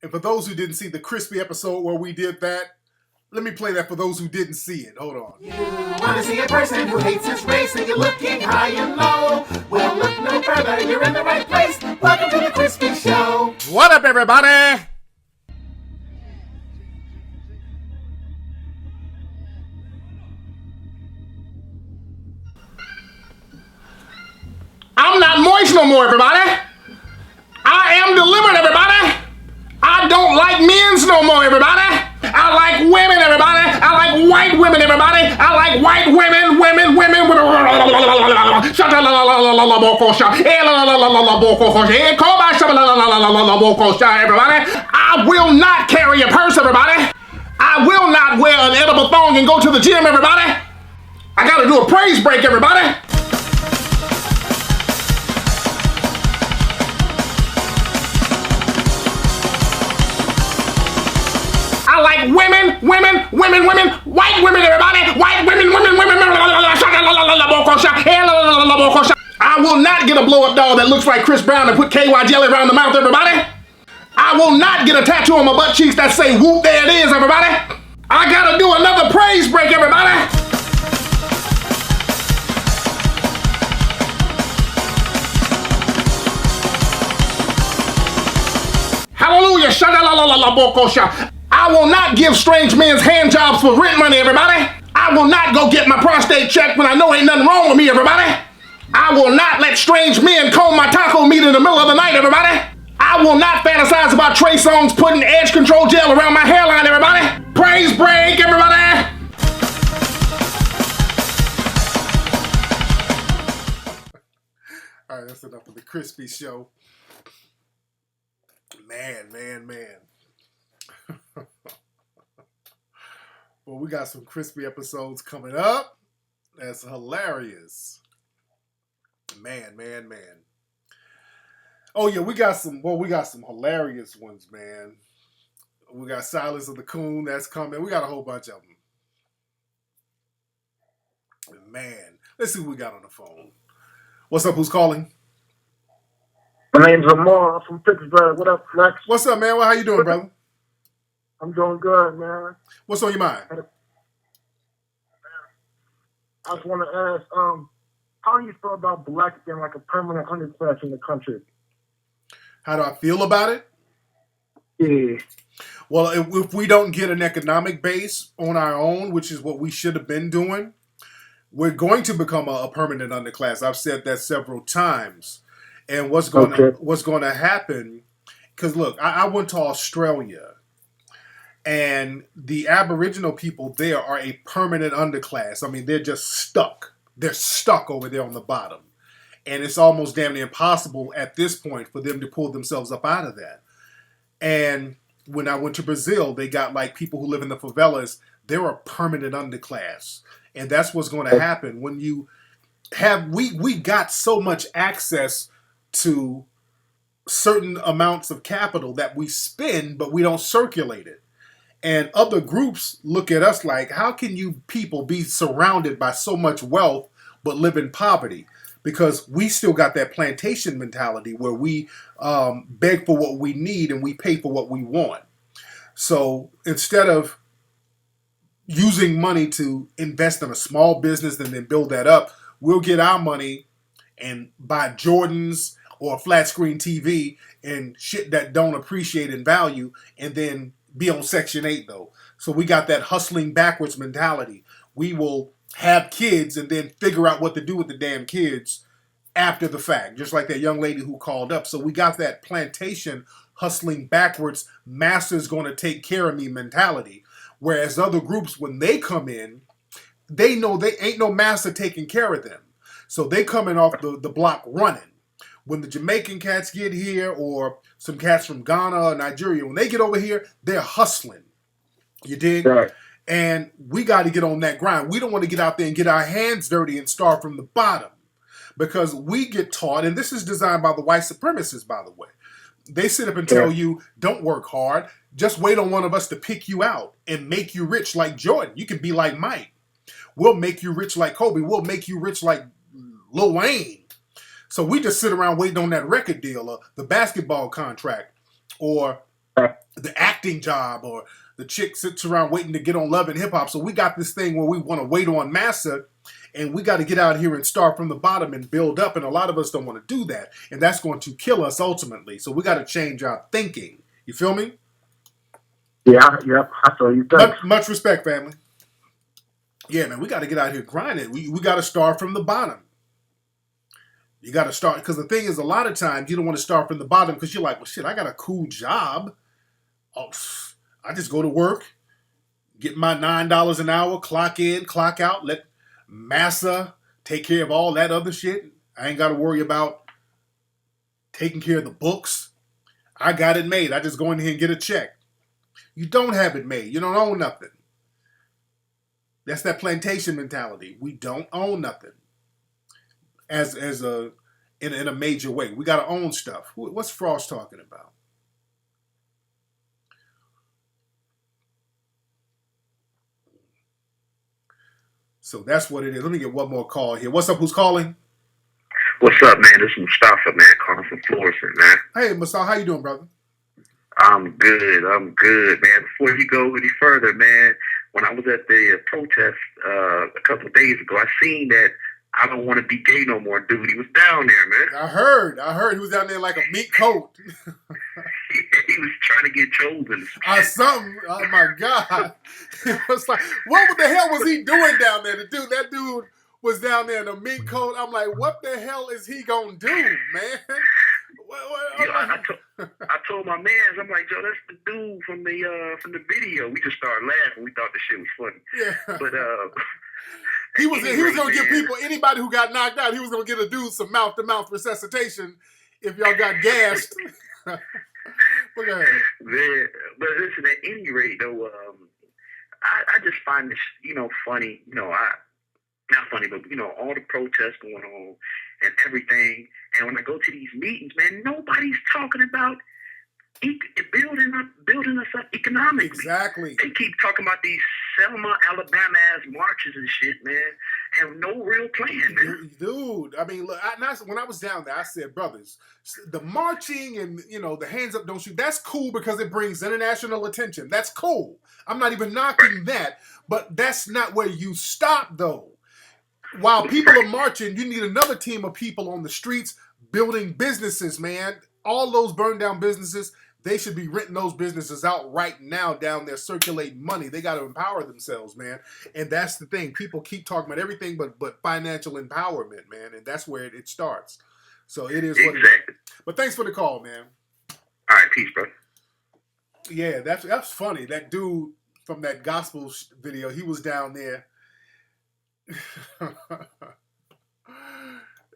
And for those who didn't see the crispy episode where we did that, let me play that for those who didn't see it. Hold on. You want to see a person who hates his race and you're looking high and low? Well, look no further, you're in the right place. Welcome to the Crispy Show. What up, everybody? I'm not moist no more, everybody. I am delivered, everybody. I don't like men's no more, everybody. I like women, everybody. I like white women, everybody. I like white women. Everybody. I will not carry a purse, everybody. I will not wear an edible thong and go to the gym, everybody. I gotta do a praise break, everybody. I like women, white women, everybody, white women. I will not get a blow-up doll that looks like Chris Brown and put KY jelly around the mouth, everybody. I will not get a tattoo on my butt cheeks that say whoop, there it is, everybody. I gotta do another praise break, everybody. Hallelujah. I will not give strange men's hand jobs for rent money, everybody. I will not go get my prostate checked when I know ain't nothing wrong with me, everybody. I will not let strange men comb my taco meat in the middle of the night, everybody. I will not fantasize about Trey Songz putting edge control gel around my hairline, everybody. Praise break, everybody. All right, that's enough of the Crispy Show. Man. Well, we got some crispy episodes coming up. That's hilarious. Man. Oh yeah, we got some hilarious ones, man. We got Silence of the Coon that's coming. We got a whole bunch of them. Man, let's see who we got on the phone. What's up? Who's calling? My name's Lamar. I'm from Pittsburgh. What up, Flex? What's up, man? Well, how you doing, brother? I'm doing good, man. What's on your mind? I just want to ask, how do you feel about blacks being like a permanent underclass in the country? How do I feel about it? Yeah. Well, if we don't get an economic base on our own, which is what we should have been doing, we're going to become a permanent underclass. I've said that several times. And what's going to happen? Because look, I went to Australia, and the Aboriginal people there are a permanent underclass. I mean, they're just stuck. They're stuck over there on the bottom, and it's almost damn near impossible at this point for them to pull themselves up out of that. And when I went to Brazil, they got like people who live in the favelas. They're a permanent underclass, and that's what's going to happen when you have. We got so much access to certain amounts of capital that we spend, but we don't circulate it. And other groups look at us like, how can you people be surrounded by so much wealth but live in poverty? Because we still got that plantation mentality where we beg for what we need and we pay for what we want. So instead of using money to invest in a small business and then build that up, we'll get our money and buy Jordans or a flat screen TV and shit that don't appreciate in value, and then be on Section 8 though. So we got that hustling backwards mentality. We will have kids and then figure out what to do with the damn kids after the fact, just like that young lady who called up. So we got that plantation hustling backwards, master's going to take care of me mentality. Whereas other groups, when they come in, they know they ain't no master taking care of them. So they coming off the block running. when the Jamaican cats get here, or some cats from Ghana or Nigeria, when they get over here, they're hustling. You dig? Right. And we got to get on that grind. We don't want to get out there and get our hands dirty and start from the bottom, because we get taught, and this is designed by the white supremacists, by the way. They sit up and tell you, don't work hard. Just wait on one of us to pick you out and make you rich like Jordan. You can be like Mike. We'll make you rich like Kobe. We'll make you rich like Lil Wayne. So we just sit around waiting on that record deal, or the basketball contract, or the acting job, or the chick sits around waiting to get on Love and Hip Hop. So we got this thing where we want to wait on massa, and we got to get out here and start from the bottom and build up. And a lot of us don't want to do that. And that's going to kill us ultimately. So we got to change our thinking. You feel me? Yeah, yep. I feel you. Much respect, family. Yeah, man, we got to get out here grinding. We got to start from the bottom. You got to start, because the thing is, a lot of times you don't want to start from the bottom because you're like, well, shit, I got a cool job. Oh, I just go to work, get my $9 an hour, clock in, clock out, let massa take care of all that other shit. I ain't got to worry about taking care of the books. I got it made. I just go in here and get a check. You don't have it made. You don't own nothing. That's that plantation mentality. We don't own nothing in a major way. We got to own stuff. What's Frost talking about? So that's what it is. Let me get one more call here. What's up? Who's calling? What's up, man? This is Mustafa, man, calling from Florissant, man. Hey, Mustafa, how you doing, brother? I'm good, man. Before you go any further, man, when I was at the protest a couple of days ago, I seen that I Don't Want to Be Gay No More dude. He was down there, man. I heard he was down there like a meat coat. He was trying to get chosen. Something. Oh my God. It was like, what the hell was he doing down there? That dude was down there in a meat coat. I'm like, what the hell is he gonna do, man? I told my mans, I'm like, Joe, that's the dude from the video. We just started laughing. We thought the shit was funny. Yeah. But he was gonna give people, anybody who got knocked out, he was gonna get a dude some mouth-to-mouth resuscitation if y'all got gassed. But go ahead. Man, but listen, at any rate, though, I just find this, funny. Not funny, but all the protests going on and everything. And when I go to these meetings, man, nobody's talking about building us up economically. Exactly. They keep talking about these Selma, Alabama ass marches and shit, man, and no real plan, man. Dude, I mean, look, when I was down there, I said, brothers, the marching and the hands up, don't shoot. That's cool because it brings international attention. That's cool. I'm not even knocking that, but that's not where you stop, though. While people are marching, you need another team of people on the streets building businesses, man. All those burned down businesses, they should be renting those businesses out right now down there circulating money. They got to empower themselves, man. And that's the thing. People keep talking about everything but financial empowerment, man. And that's where it starts. So it is what it is. But thanks for the call, man. All right, peace, bro. Yeah, that's funny. That dude from that gospel video, he was down there.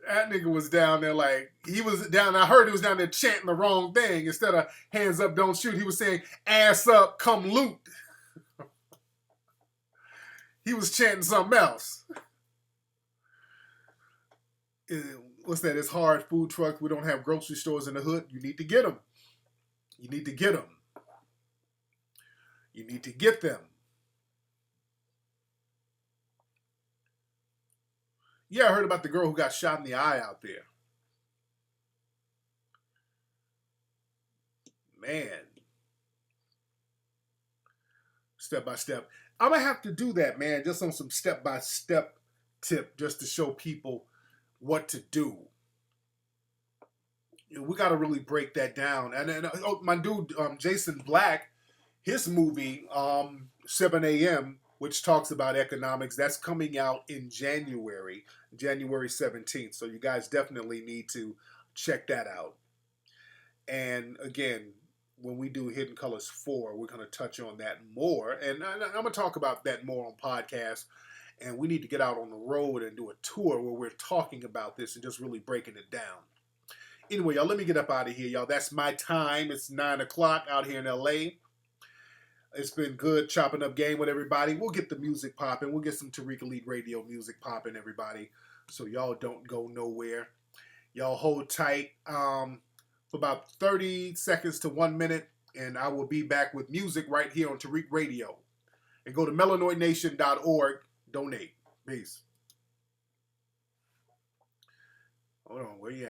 That nigga was down there I heard he was down there chanting the wrong thing. Instead of hands up, don't shoot, he was saying ass up, come loot. He was chanting something else. What's that? It's hard, food trucks. We don't have grocery stores in the hood. You need to get them. You need to get them. You need to get them. Yeah, I heard about the girl who got shot in the eye out there. Man. Step by step. I'm going to have to do that, man, just on some step-by-step tip just to show people what to do. We got to really break that down. And then, my dude, Jason Black, his movie, 7 a.m., which talks about economics, that's coming out in January 17th. So you guys definitely need to check that out. And again, when we do Hidden Colors 4, we're going to touch on that more. And I'm going to talk about that more on podcasts. And we need to get out on the road and do a tour where we're talking about this and just really breaking it down. Anyway, y'all, let me get up out of here, y'all. That's my time. It's 9 o'clock out here in LA. It's been good chopping up game with everybody. We'll get the music popping. We'll get some Tariq Elite Radio music popping, everybody. So y'all don't go nowhere. Y'all hold tight for about 30 seconds to 1 minute, and I will be back with music right here on Tariq Radio. And go to melanoidnation.org. Donate. Peace. Hold on, where you at?